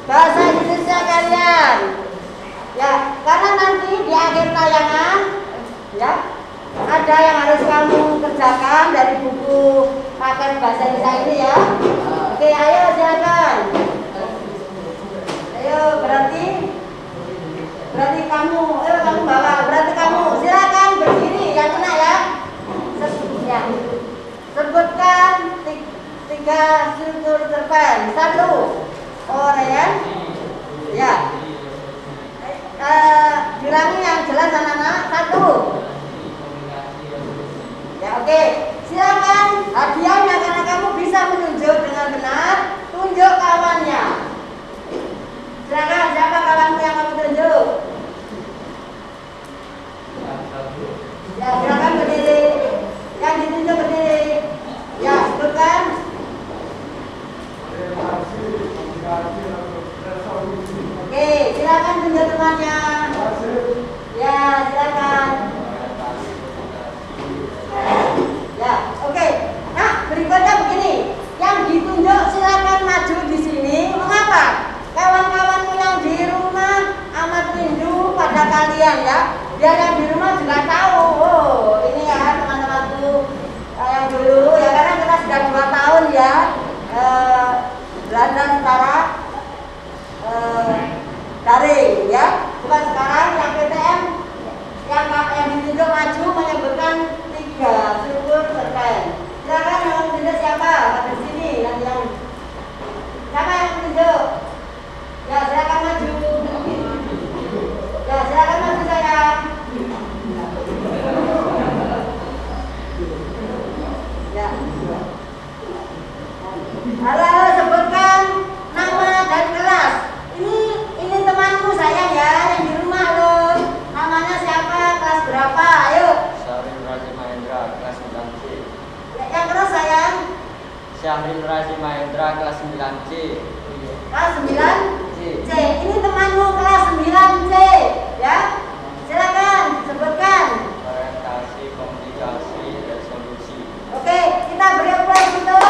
[SPEAKER 1] bahasa Indonesia kalian. Ya, karena nanti di akhir tayangan, ya, ada yang harus kamu kerjakan dari buku paket bahasa Indonesia ini ya. Oke, ayo silakan. Ayo, berarti kamu bawa. Berarti kamu silakan berdiri yang kena ya. Ya. Sebutkan 3 struktur cerpen. 1, orient. Ya. Bilangin yang jelas anak-anak. 1. Ya, oke. Silakan hadiahnya karena kamu bisa menunjuk dengan benar. Tunjuk kawannya. Silakan, siapa kawanmu yang kamu tunjuk? Ya, silakan berdiri. Yang ditunjuk berdiri. Ya, sebutkan. Oke, silakan tunjuk temannya. Ya, silakan. Ya, oke. Nah, berikutnya begini. Yang ditunjuk silakan maju di sini. Mengapa? Kawan-kawanmu yang di rumah amat rindu pada kalian ya. Biar yang di rumah juga tahu. Oh, ini ya teman-temanku yang dulu ya, karena kita sudah 2 tahun ya belajar secara daring ya. Bukan sekarang yang PTM yang ditunjuk maju menyebutkan 3 struktur cerpen. Silakan yang tunjuk siapa? Ada di sini nanti yang siapa yang tunjuk? Ya, silakan maju. Ya, silakan maju sayang. Ya. Halo, sebutkan nama dan kelas. Ini temanku sayang ya, yang di rumah loh. Namanya siapa? Kelas berapa? Ayo.
[SPEAKER 6] Syahril Razi Mahendra, kelas 9C.
[SPEAKER 1] Yang kelas sayang?
[SPEAKER 6] Syahril Razi Mahendra, kelas 9C.
[SPEAKER 1] Kelas 9C. Ini temanmu kelas 9C ya. Silakan sebutkan.
[SPEAKER 6] Orientasi, komunikasi, resolusi.
[SPEAKER 1] Oke, kita beri aplaus untuk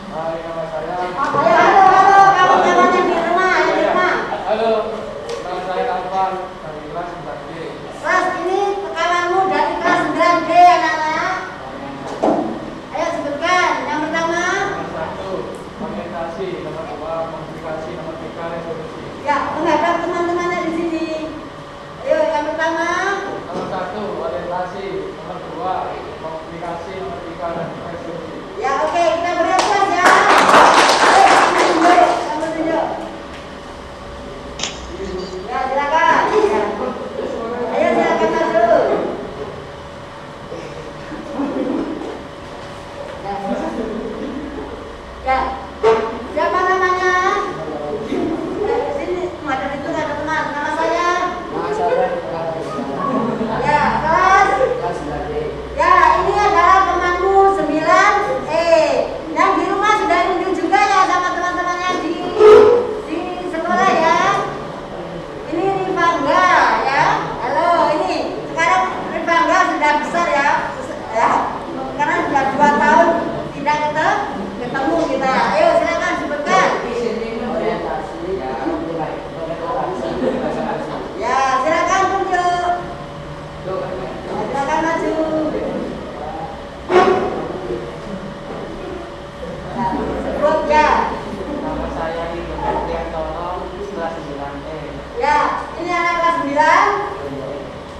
[SPEAKER 2] Hai, nama saya.
[SPEAKER 1] Halo, kamu namanya di rumah, ya di rumah.
[SPEAKER 2] Halo, nama saya Alvan dari kelas 9D.
[SPEAKER 1] Kelas ini kawanmu dari kelas 9D anak-anak. Ayo sebutkan. Yang pertama.
[SPEAKER 2] Nomor 1, orientasi. Nomor 2, komunikasi. Nomor 3, resolusi.
[SPEAKER 1] Ya, menghadap teman-temannya di sini. Ayo, yang pertama.
[SPEAKER 2] Nomor 1, orientasi. Nomor 2, komunikasi. Nomor 3, dan resolusi.
[SPEAKER 1] Ya, oke, kita beri aplaus ya. Ayo, kamu tunjuk. Ya, silakan. Ya. Ayo, silakan masuk. Ya. Ya. Siapa namanya? Sini, madam itu ada teman. Nama saya. Ya, kelas. Ya, ini adalah temanmu 9E. Yang di rumah sudah rindu juga ya sama teman-temannya di sekolah ya. Ini Rifangga ya. Halo, ini sekarang Rifangga sudah besar ya. Ya, karena sudah 2 tahun tidak ketemu kita. Ayo silakan sebutkan. Ya, silakan tunjuk. Ya, silakan maju. Ya, sebut ya.
[SPEAKER 6] Nama saya Ibu Triantono, kelas 9E.
[SPEAKER 1] Ya, ini anak kelas 9.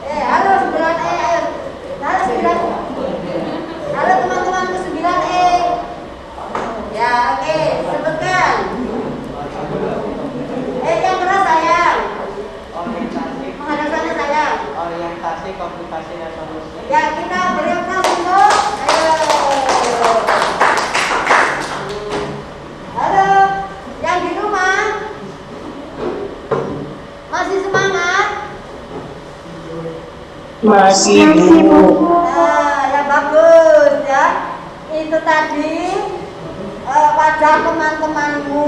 [SPEAKER 1] Halo 9E, ayo. Halo 9. Halo teman-teman ke 9E. Ya, oke, sebutkan. Yang keras sayang.
[SPEAKER 6] Orientasi,
[SPEAKER 1] Menghadap sana sayang.
[SPEAKER 6] orientasi, komunikasi, resolusi.
[SPEAKER 1] Ya, kita beri aplaus untuk. Ayo. Halo, yang di rumah masih semangat?
[SPEAKER 5] Masih Bu.
[SPEAKER 1] Nah, ya bagus ya. Itu tadi wajah teman-temanmu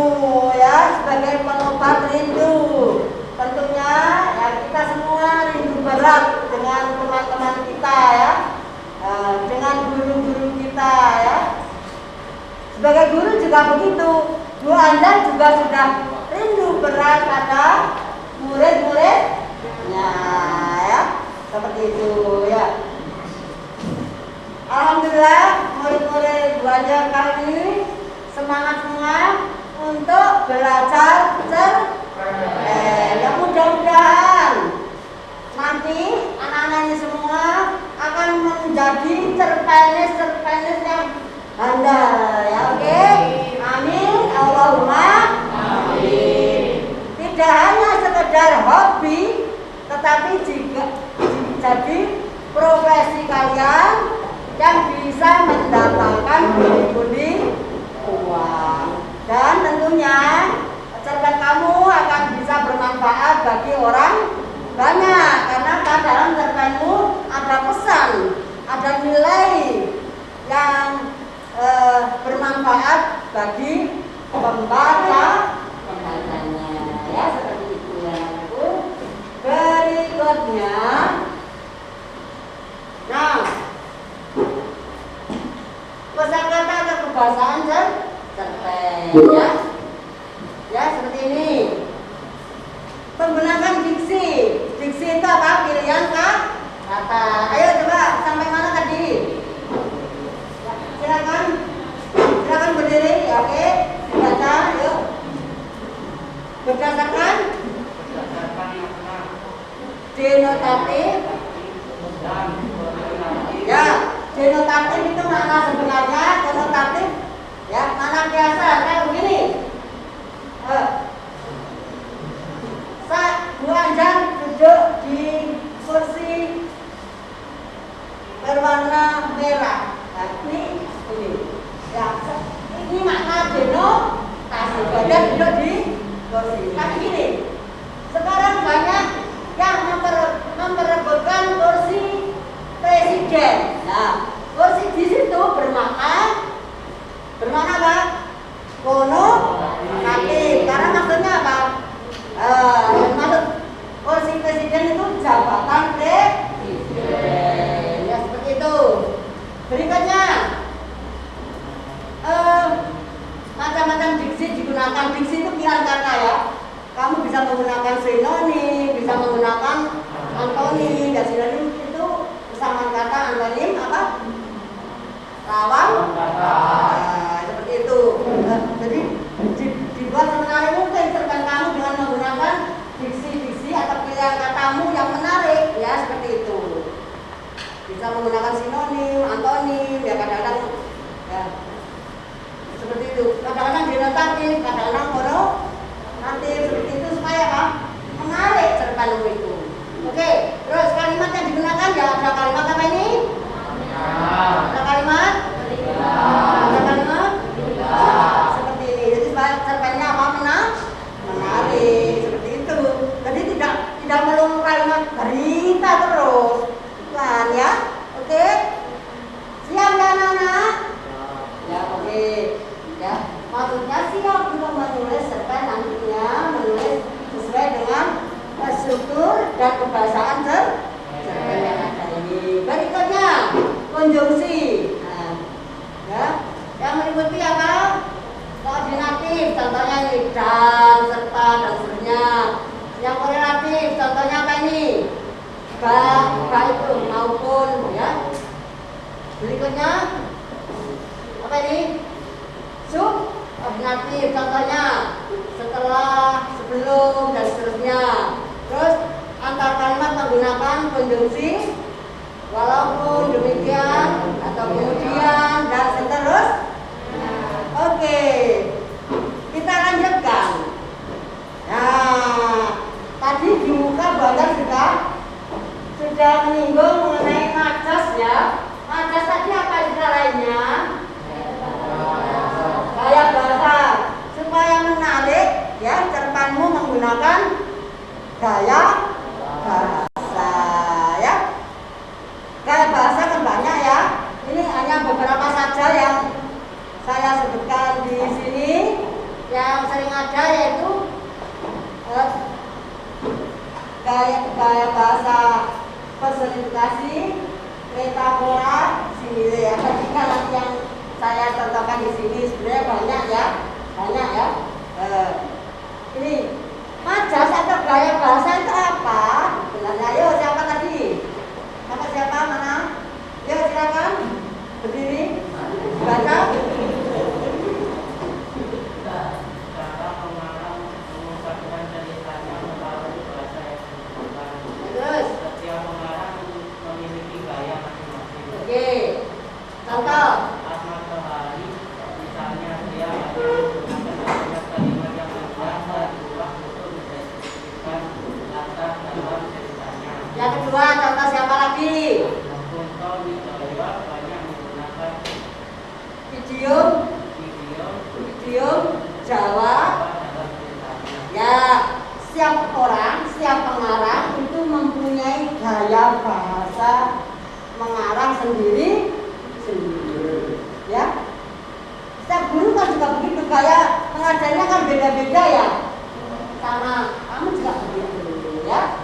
[SPEAKER 1] ya sebagai pengobat rindu. Tentunya ya kita semua rindu berat dengan teman-teman kita ya, dengan guru-guru kita ya. Sebagai guru juga begitu. Bu Anda juga sudah rindu berat pada murid-muridnya ya. Seperti itu ya. Alhamdulillah murid-murid Bu Anda kali ini semangat semua untuk belajar ya mudah-mudahan nanti anak-anaknya semua akan menjadi cerpenis yang handal ya, oke? Amin, Allahumma amin. Tidak hanya sekedar hobi, tetapi juga jadi profesi kalian yang bisa mendatangkan pundi-pundi uang. Dan tentunya cerpen kamu akan bisa bermanfaat bagi orang banyak, karena dalam cerpenmu ada pesan, ada nilai yang bermanfaat bagi pembacanya ya, seperti itu ya. Berikutnya, nah, kosakata atau kebahasaan cerpen ya. Ya, seperti ini. Menggunakan diksi. Diksi itu apa? Pilihan kata. Ayo coba sampai mana tadi? Ya, silakan berdiri, ya, oke. Dibaca, yuk. Berdasarkan denotatif. Ya, denotatif itu makna sebenarnya, denotatif ya, makna biasa kayak begini. Bu Anjar duduk di kursi berwarna merah. Nah, ini ya, ini makna denotasi. Badan duduk di kursi. Tapi gini, sekarang banyak yang memperebutkan kursi presiden. Nah, kursi di situ bermakna apa? Konotatif. Karena maksudnya apa? Maksud kursi presiden itu jabatan presiden. Ya, seperti itu. Berikutnya, diksi digunakan. Diksi itu pilihan kata ya. Kamu bisa menggunakan sinonim, bisa menggunakan antonim. Dan sinonim itu persamaan kata, antonim apa? Lawan kata. Seperti itu. Jadi dibuat menarik mungkin terkait kamu dengan menggunakan diksi-diksi atau pilihan katamu yang menarik, ya seperti itu. Bisa menggunakan sinonim, antonim, ya kadang-kadang ya seperti itu. Kadang-kadang denotatif, kadang-kadang monotatif, seperti itu supaya apa? Menarik cerpenmu itu. Oke, terus kalimat yang digunakan ya ada kalimat apa ini? Ada kalimat? Ada kalimat? Seperti ini. Jadi supaya cerpennya apa? Menarik, seperti itu. Jadi tidak melulu kalimat berita terus. Bukan ya? Oke? Siap ya anak-anak? Ya oke. Ya, maksudnya siap untuk menulis cerpen nantinya, menulis sesuai dengan struktur dan kebahasaan cerpen yang ada ini. Berikutnya konjungsi. Nah, ya, yang meliputi apa? Koordinatif, contohnya ini dan, serta, dan seterusnya. Yang korelatif, contohnya apa ini? Baik itu maupun, ya. Berikutnya apa ini? Subordinatif, contohnya setelah, sebelum, dan seterusnya. Terus antar kalimat menggunakan konjungsi walaupun demikian atau kemudian dan seterusnya. Oke, kita lanjutkan. Nah, tadi di muka Bang sudah menyinggung mengenai majas ya. Majas tadi apa istilah lainnya? Gaya bahasa. Supaya menarik ya, cerpenmu menggunakan gaya bahasa ya. Gaya bahasa kan banyak ya. Ini hanya beberapa saja yang saya sebutkan di sini. Yang sering ada yaitu gaya bahasa personifikasi, metafora, simile. Ada tiga nanti yang saya contohkan di sini. Sebenarnya banyak ya. Ini majas atau gaya bahasa itu apa? Sebenarnya, ayo siapa tadi? Siapa mana? Yuk silakan berdiri, baca.
[SPEAKER 6] Cara pengarang mengungkapkan ceritanya melalui bahasa yang dibutuhkan.
[SPEAKER 1] Terus
[SPEAKER 6] Setiap pengarang memiliki gaya masing-masing.
[SPEAKER 1] oke. Contoh.
[SPEAKER 6] Ahmad Tohari, misalnya dia menggunakan banyak kalimat yang mudah berubah untuk mendeskripsikan latar dalam ceritanya.
[SPEAKER 1] Yang kedua, contoh siapa lagi?
[SPEAKER 6] Kunto Wijoyo banyak menggunakan
[SPEAKER 1] Video Jawa.
[SPEAKER 6] dalam ceritanya.
[SPEAKER 1] Ya, setiap orang, setiap pengarang itu mempunyai gaya bahasa mengarang sendiri. Ya, setiap guru kan juga begitu, gaya pengajarnya kan beda-beda ya. Sama kamu juga begitu ya,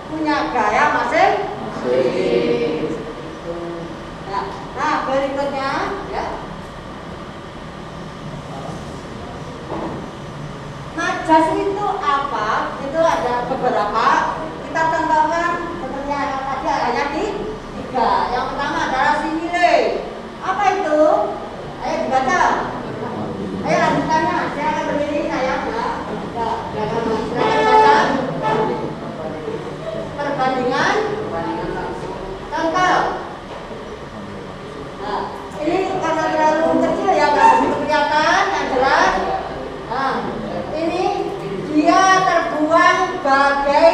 [SPEAKER 1] punya gaya masing-masing. Ya. Nah berikutnya ya, majas itu apa? Itu ada beberapa. Kita contohkan seperti yang tadi hanya tiga. Yang pertama adalah simile. Apa itu? Ayo dibaca. Ayo lanjutannya. Silakan berdiri sayang. Silakan baca. Perbandingan contoh. Nah, ini karena terlalu kecil ya, nggak begitu kelihatan, yang jelas. Nah, ini dia terbuang bagai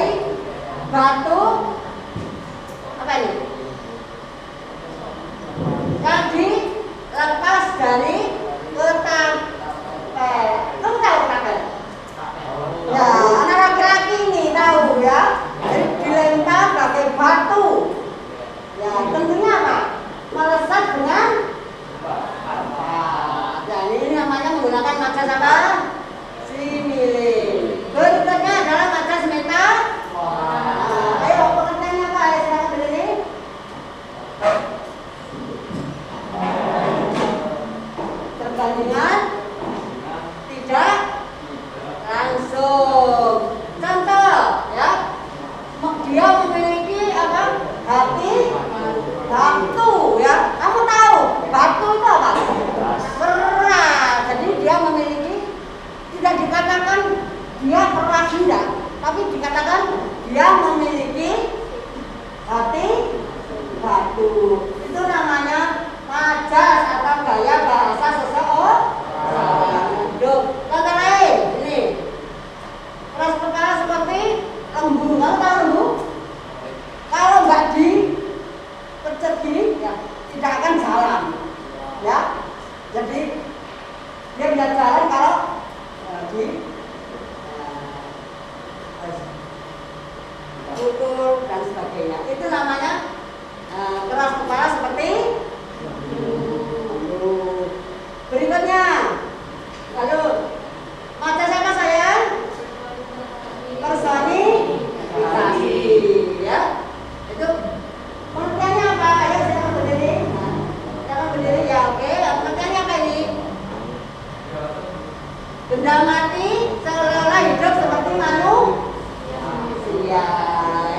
[SPEAKER 1] batu apa ini? Yang dilepas dari ketapel. Kamu tahu ketapel? Ya, anak laki-laki ini tahu ya. Jadi dilempar bagai batu. Ya, tentunya apa? Melesat dengan dan ini namanya menggunakan majas apa? Simile. Berikutnya adalah majas metafora. Ayo pengertiannya apa? Ayo silakan berdiri. Perbandingan tidak Dia bisa jalan kalau di pukul dan sebagainya. Itu namanya keras kepala seperti berikutnya. Lalu baca sama saya personifikasi, ya. Itu pengertiannya apa? Ayo silakan berdiri. Silakan berdiri ya. Oke. Pengertiannya apa ini? Benda mati seolah-olah hidup seperti manusia,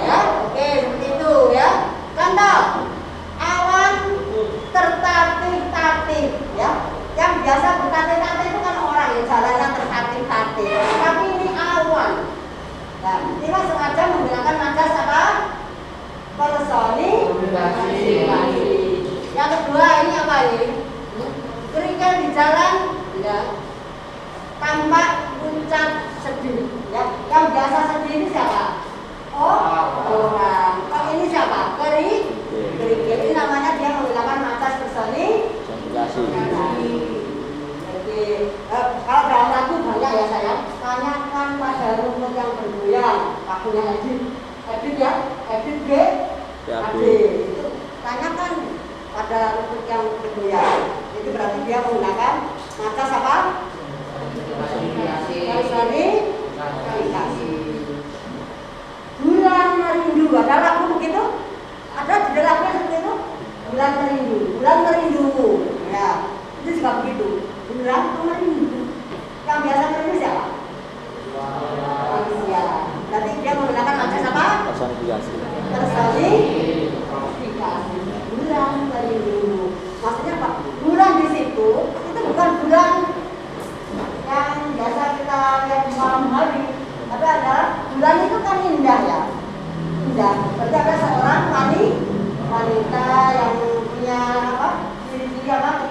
[SPEAKER 1] ya. Oke, seperti itu, ya. Contoh, awan tertatih-tatih, ya. Yang biasa bertatih-tatih itu kan orang yang jalannya tertatih-tatih. Tapi ini awan. Nah, kita sengaja menggunakan najas apa? Personifikasi. Yang kedua ini apa ini? Kerikil di jalan, ya. Tampak pucat sedih, ya. Yang biasa sedih ini siapa? Orang. Kalau ini siapa? Kerikil. Ini namanya dia menggunakan najas personifikasi. Jadi kalau dalam lagu banyak ya sayang. Tanyakan pada rumput yang bergoyang. Lagunya Edit ya, Edit G. Itu tanyakan pada rumput yang bergoyang. Itu berarti dia menggunakan najas apa? Personifikasi. Bulan merindu, ada lagu begitu? Ada di lagunya seperti itu? Bulan merindumu, ya. Itu juga begitu. Bulan merindu. Yang biasa merindu siapa? Manusia. Berarti dia menggunakan najas apa? Personifikasi. Bulan merindumu. Maksudnya apa? Bulan di situ itu bukan bulan yang biasa kita lihat di malam hari, tapi adalah bulan itu kan indah, ya. Indah. Berarti ada seorang wanita yang punya apa? Ciri-ciri apa?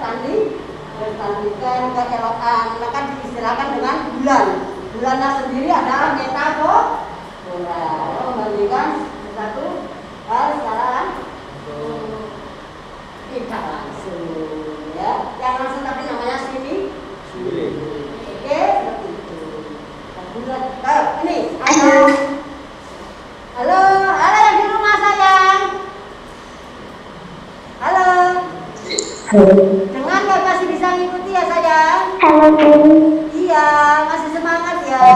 [SPEAKER 1] Kecantikan, keelokan, maka diistilahkan dengan bulan. Bulannya sendiri adalah metafora. Membandingkan satu hal secara tidak langsung, ya. Yang langsung tapi namanya sini. Oke, seperti itu. Bulan. Ini. Halo yang di rumah sayang. Halo. Dengan nggak masih bisa ngikuti ya sayang?
[SPEAKER 5] Halo Bu.
[SPEAKER 1] Iya, masih semangat ya.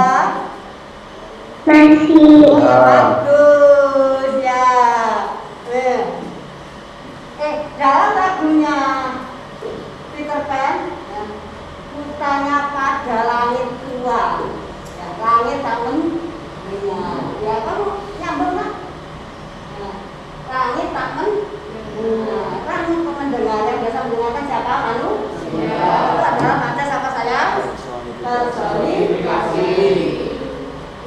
[SPEAKER 5] Masih.
[SPEAKER 1] Oh ya bagus ya. Dalam lagunya Peter Pan, ya, Putanya pada langit tua, ya, langit tak mendengar. Ya kamu nyambung nggak? Ya, langit tak mendengar. Kan mendengar yang biasa mendengarkan siapa? Manusia. Itu adalah najas apa saya? Personifikasi.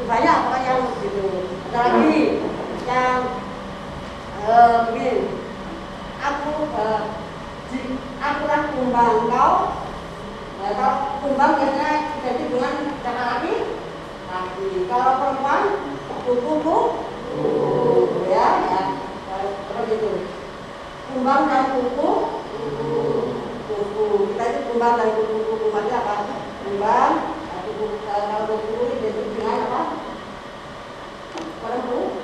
[SPEAKER 1] Banyak pokoknya yang begitu. Ada lagi yang begini. Akulah kumbang kau. Ya, kalau kumbang biasanya identik dengan siapa lagi? Kalau perempuan kuku, ya, seperti itu. Kumbang dan kuku. Kita itu kumbang dan kuku macam apa? Kumbang, kuku. Kalau kuku identik dengan apa? Perempuan.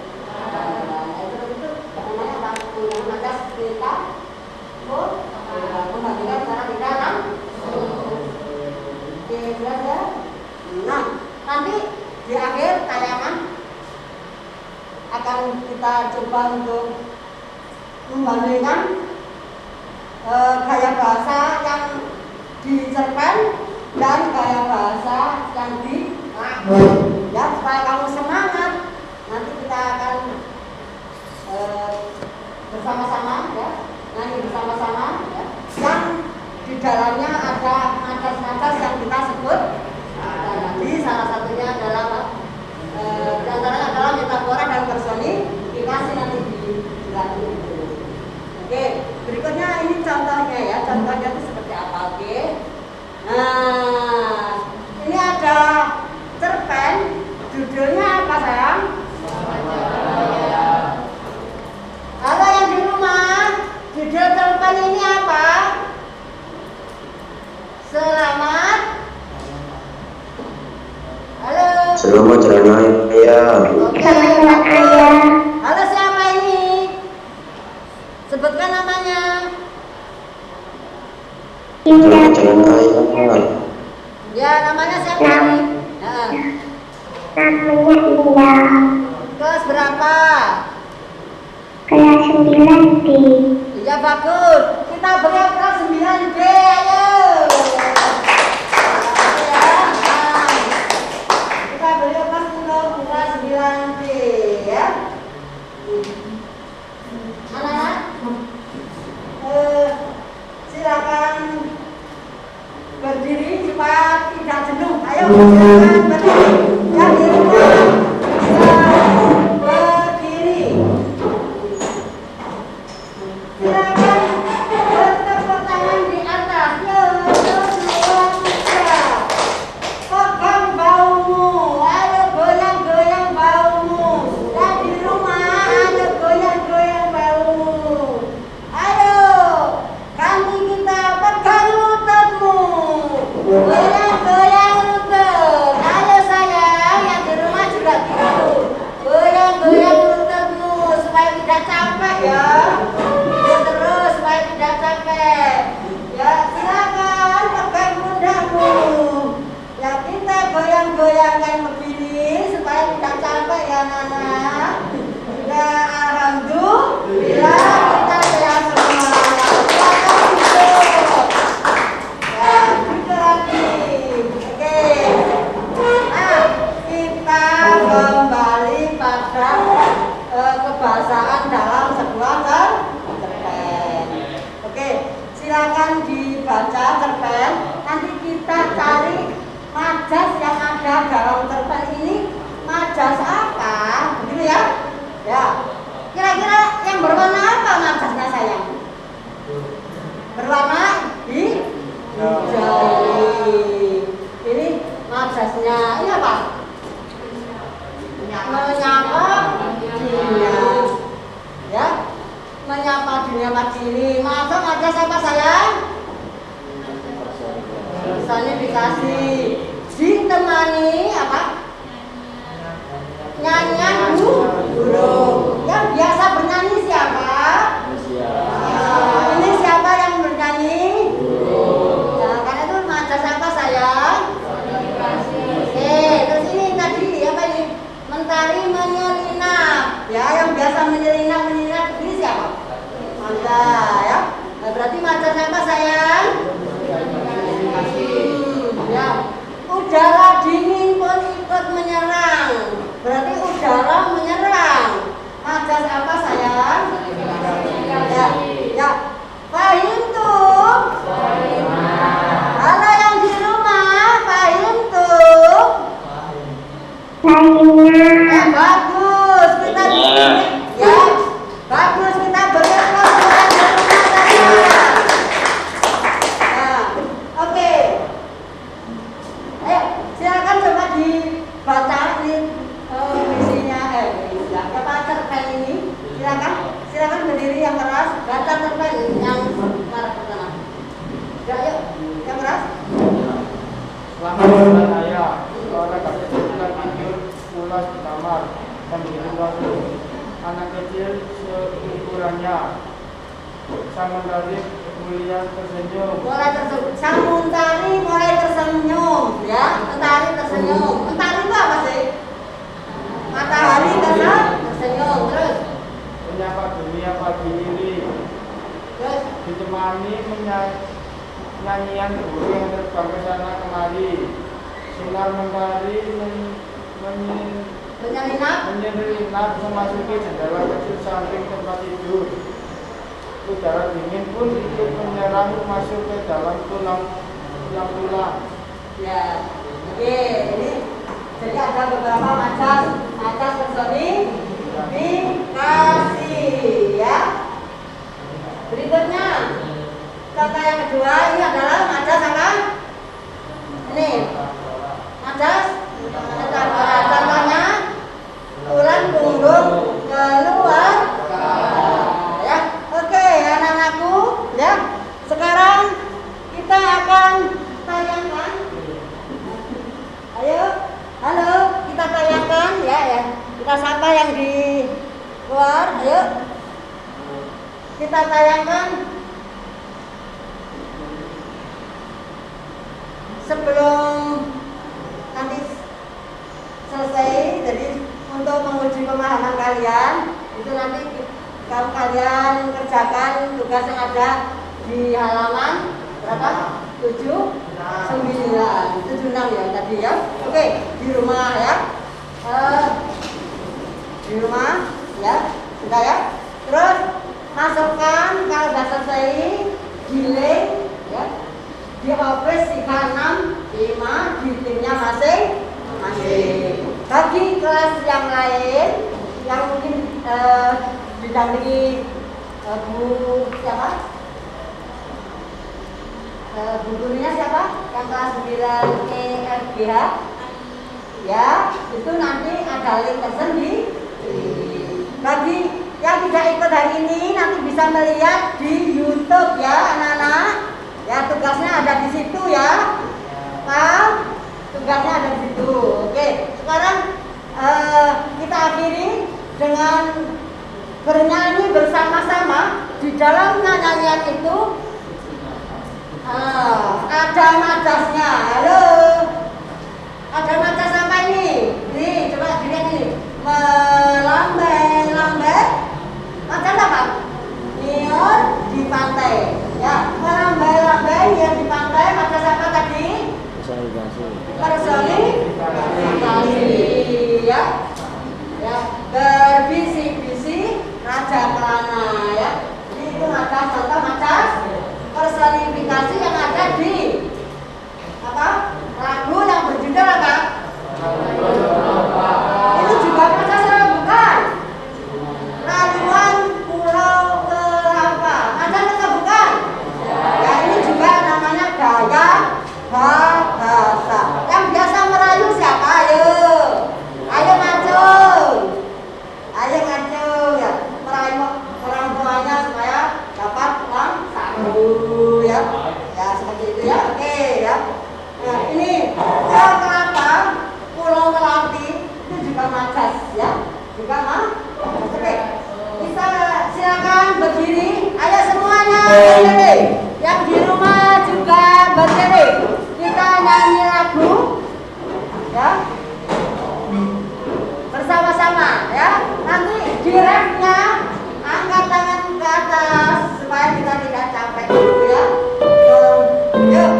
[SPEAKER 1] Itu namanya apa? Najas kita. Membandingkan cara di dalam. Oke, jelas ya. Nah, nanti di akhir tayangan akan kita coba untuk membandingkan gaya bahasa yang dicerpen dan gaya bahasa yang di ya, supaya kamu semangat. Nanti kita akan bersama-sama, ya, nyanyi bersama-sama, ya, yang di dalamnya ada najas-najas yang kita sebut. Jadi salah satunya adalah di antaranya adalah metafora dan personifikasi nanti di lagu itu. Oke, berikutnya ini contohnya, ya. Contohnya itu seperti apa? Oke. Nah, ini ada cerpen, judulnya apa sayang? Halo yang di rumah, judul cerpen ini apa?
[SPEAKER 4] Selamat jalan ayah.
[SPEAKER 1] Oke,
[SPEAKER 5] Selamat ayah.
[SPEAKER 1] halo, siapa ini? Sebutkan namanya.
[SPEAKER 4] Selamat
[SPEAKER 5] Indah.
[SPEAKER 4] jalan ayah.
[SPEAKER 1] Ya, namanya siapa ini? Nah,
[SPEAKER 5] Namanya Indah.
[SPEAKER 1] kelas berapa?
[SPEAKER 5] Kelas 9 D.
[SPEAKER 1] Ya bagus. Kita beri kelas 9B, ayo. Oke ya. Nah, kita beri kelas 9B ya. Anak-anak, silakan berdiri supaya tidak jenuh. Ayo silakan berdiri. Yang di rumah berdiri. Silakan bertepuk tangan di atas. Yo, 1, 2, 3. Pegang baumu. Ayo goyang-goyang baumu. Dan di rumah ayo goyang-goyang baumu. Ayo, kami kita pegang lututmu. Goyang-goyang lutut. Ayo sayang, yang di rumah juga gitu. Goyang-goyang lututmu supaya tidak capek ya. Terus supaya tidak capek. Ya silakan pegang pundakmu. Ya kita goyang-goyangkan begini supaya tidak capek ya anak-anak. Ya alhamdulillah kita sehat semua. Silakan duduk. Ya gitu lagi. Oke. Nah kita kembali pada kebahasaan dalam sebuah cerpen. Oke, silakan dibaca cerpen. Nanti kita cari majas yang ada dalam cerpen ini. Majas apa? Begitu ya? Ya. Kira-kira yang berwarna apa majasnya sayang? Berwarna hijau. Ini majasnya. Ini apa? Menyapa dunia. Ya, menyapa dunia pagi ini. Maaf, ada siapa sayang? Personifikasi. Ditemani apa? Nyanyian burung. Yang biasa bernyanyi siapa? Ini siapa yang bernyanyi? Nah, karena itu majas apa sayang? Oke, terus ini tadi apa ini? Mentari menyelinap. Ya, yang biasa menyelinap ini siapa? Manda ya. Nah, berarti majas apa sayang? Ya. Udara dingin pun ikut menyerang. Berarti udara menyerang. Majas apa sayang? Ya. Ya. Pahim tuh. Halo yang di rumah, pahim tuh.
[SPEAKER 5] Lainnya.
[SPEAKER 1] Bagus, kita ya, bagus kita bergerak ke rumah. Nah, oke. Ayo, silakan coba dibaca ini isinya, apa cerpen ini. Silakan berdiri yang keras, baca cerpen yang keras pertama. Ya, yuk, yang keras.
[SPEAKER 2] Selamat jalan ayah. Orang kecil sedang tidur pulas di kamar dan begitu waktu anak kecil seukurannya. Sang mentari kemuliaan tersenyum.
[SPEAKER 1] Mulai tersenyum. Sang mentari mulai tersenyum, ya. Mentari tersenyum. Mentari itu apa sih? Matahari tersenyum. Terus
[SPEAKER 2] Menyapa dunia pagi ini.
[SPEAKER 1] terus
[SPEAKER 2] Ditemani nyanyian burung yang terbang ke sana kemari. Sinar mentari menyelinap memasuki jendela kecil samping tempat tidur. Udara dingin pun ikut menyerang masuk ke dalam tulang-tulang.
[SPEAKER 1] ya. Oke, ini jadi ada beberapa majas personifikasi, ya. Berikutnya contoh yang kedua ini adalah majas apa? Ini majas contohnya tulang punggung keluar. Ya, oke anak-anakku, ya. Sekarang kita akan tayangkan. Ayo, halo, kita kita tayangkan sebelum nanti selesai. Jadi untuk menguji pemahaman kalian itu nanti kalau kalian kerjakan tugas yang ada di halaman berapa? 76 ya tadi ya. Oke, di rumah ya. Di rumah ya, sudah ya. Terus masukkan kalau sudah selesai giling ya. Di office 365 di timnya masing-masing. Bagi kelas yang lain yang mungkin didampingi Bu siapa? Bu gurunya siapa? Yang kelas 9 EFGH ya, itu nanti ada link tersendiri. Bagi yang tidak ikut hari ini nanti bisa melihat di YouTube ya anak-anak. Ya tugasnya ada di situ ya. Paham? Tugasnya ada di situ. Oke, sekarang kita akhiri dengan bernyanyi bersama-sama. Di dalam nyanyian itu ada majasnya. Halo, ada majas apa ini? Nih, coba dilihat ini. Melambai-lambai. Majas apa? Nior di pantai. Ya, melambai-lambai nior di pantai. Majas apa tadi? Personifikasi. Ya. Ya, berbisik-bisik raja kelana ya. Jadi itu majas, contoh majas personifikasi yang ada di apa? Lagu yang berjudul apa? Itu juga majas bukan? Raduan Pulau Kelapa. Majas atau bukan? Ya, ini juga namanya gaya bahasa. Yang biasa merayu siapa? Ayo. Ayo ngacung. Ayo ngacung ya. Merayu orang tuanya supaya dapat uang saku ya. Ya seperti itu ya. Oke ya. Nah, ini kelapa, pulau Melati itu juga majas ya. Juga oke. Bisa silakan berdiri. Ayo semuanya berdiri. Yang di rumah juga berdiri. Kita nyanyi lagu ya. Bersama-sama ya. Nanti di refnya angkat tangan ke atas supaya kita tidak capek dulu ya. Yuk.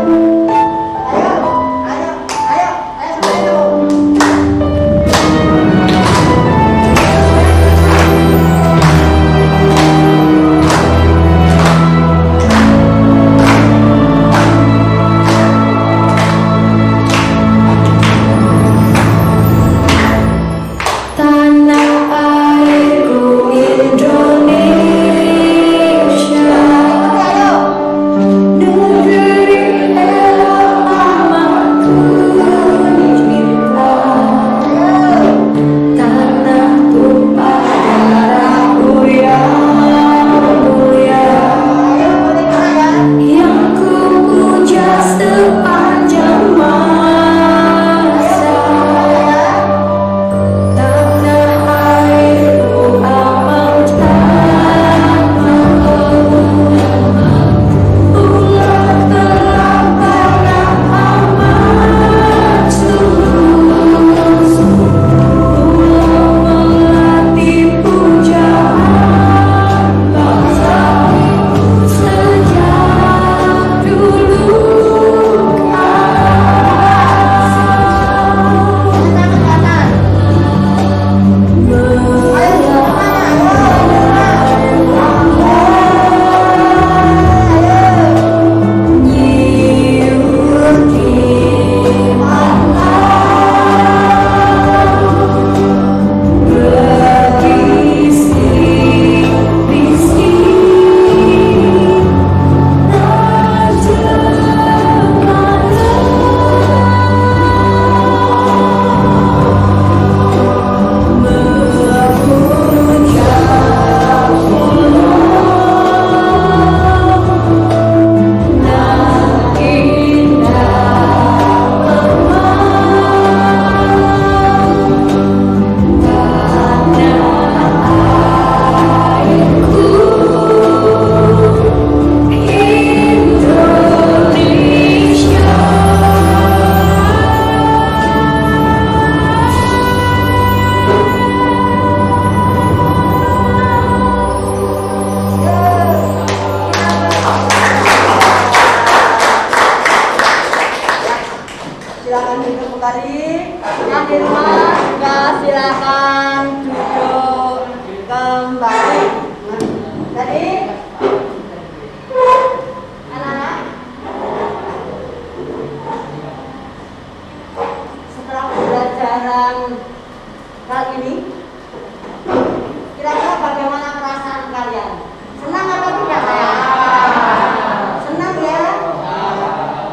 [SPEAKER 1] Ayo sampai yuk.
[SPEAKER 7] Tanah airku
[SPEAKER 1] silakan duduk kembali. Yang di rumah juga silakan duduk kembali. Jadi anak-anak, setelah pembelajaran kali ini, kira-kira bagaimana perasaan kalian? Senang atau tidak sayang? Senang ya?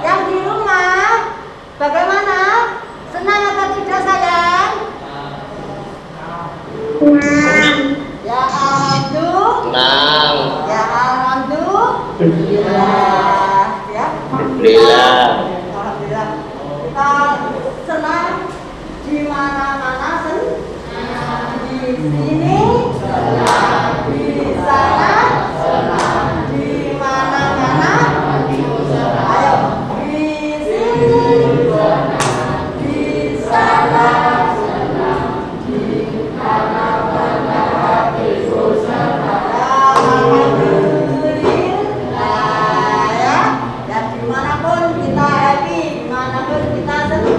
[SPEAKER 1] Yang di rumah bagaimana? Senang atau tidak sayang?
[SPEAKER 5] Senang.
[SPEAKER 1] Ya alhamdulillah.
[SPEAKER 4] Senang.
[SPEAKER 1] Ya alhamdulillah. Ya.
[SPEAKER 4] Alhamdulillah.
[SPEAKER 1] Alhamdulillah. Kita senang di mana-mana senang. Di sini senang. Di sana senang. Di mana-mana. Ayo. Di sini senang. Di sana senang. Di mana-mana hatiku senang. Alhamdulillah ya. Ya dimanapun kita happy, dimanapun kita senang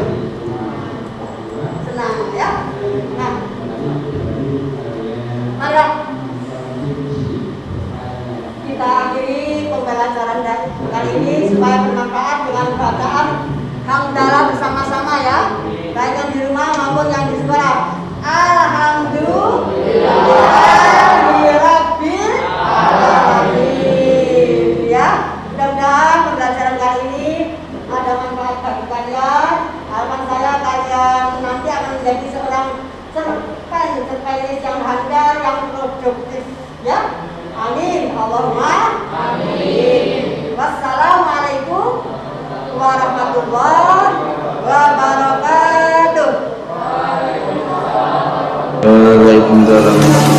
[SPEAKER 1] ya. Nah, mari kita akhiri pembelajaran kali ini supaya bermanfaat dengan bacaan hamdalah bersama-sama ya, baik yang di rumah maupun yang di sekolah. Alhamdulillahirabbil alamin ya. Mudah-mudahan pembelajaran kali ini ada manfaat bagi kalian. Harapan saya kalian nanti akan menjadi seorang cerpen yang handal, yang produktif ya. Amin. Allahumma amin. Wassalamualaikum warahmatullahi wabarakatuh.
[SPEAKER 4] Waalaikumsalam.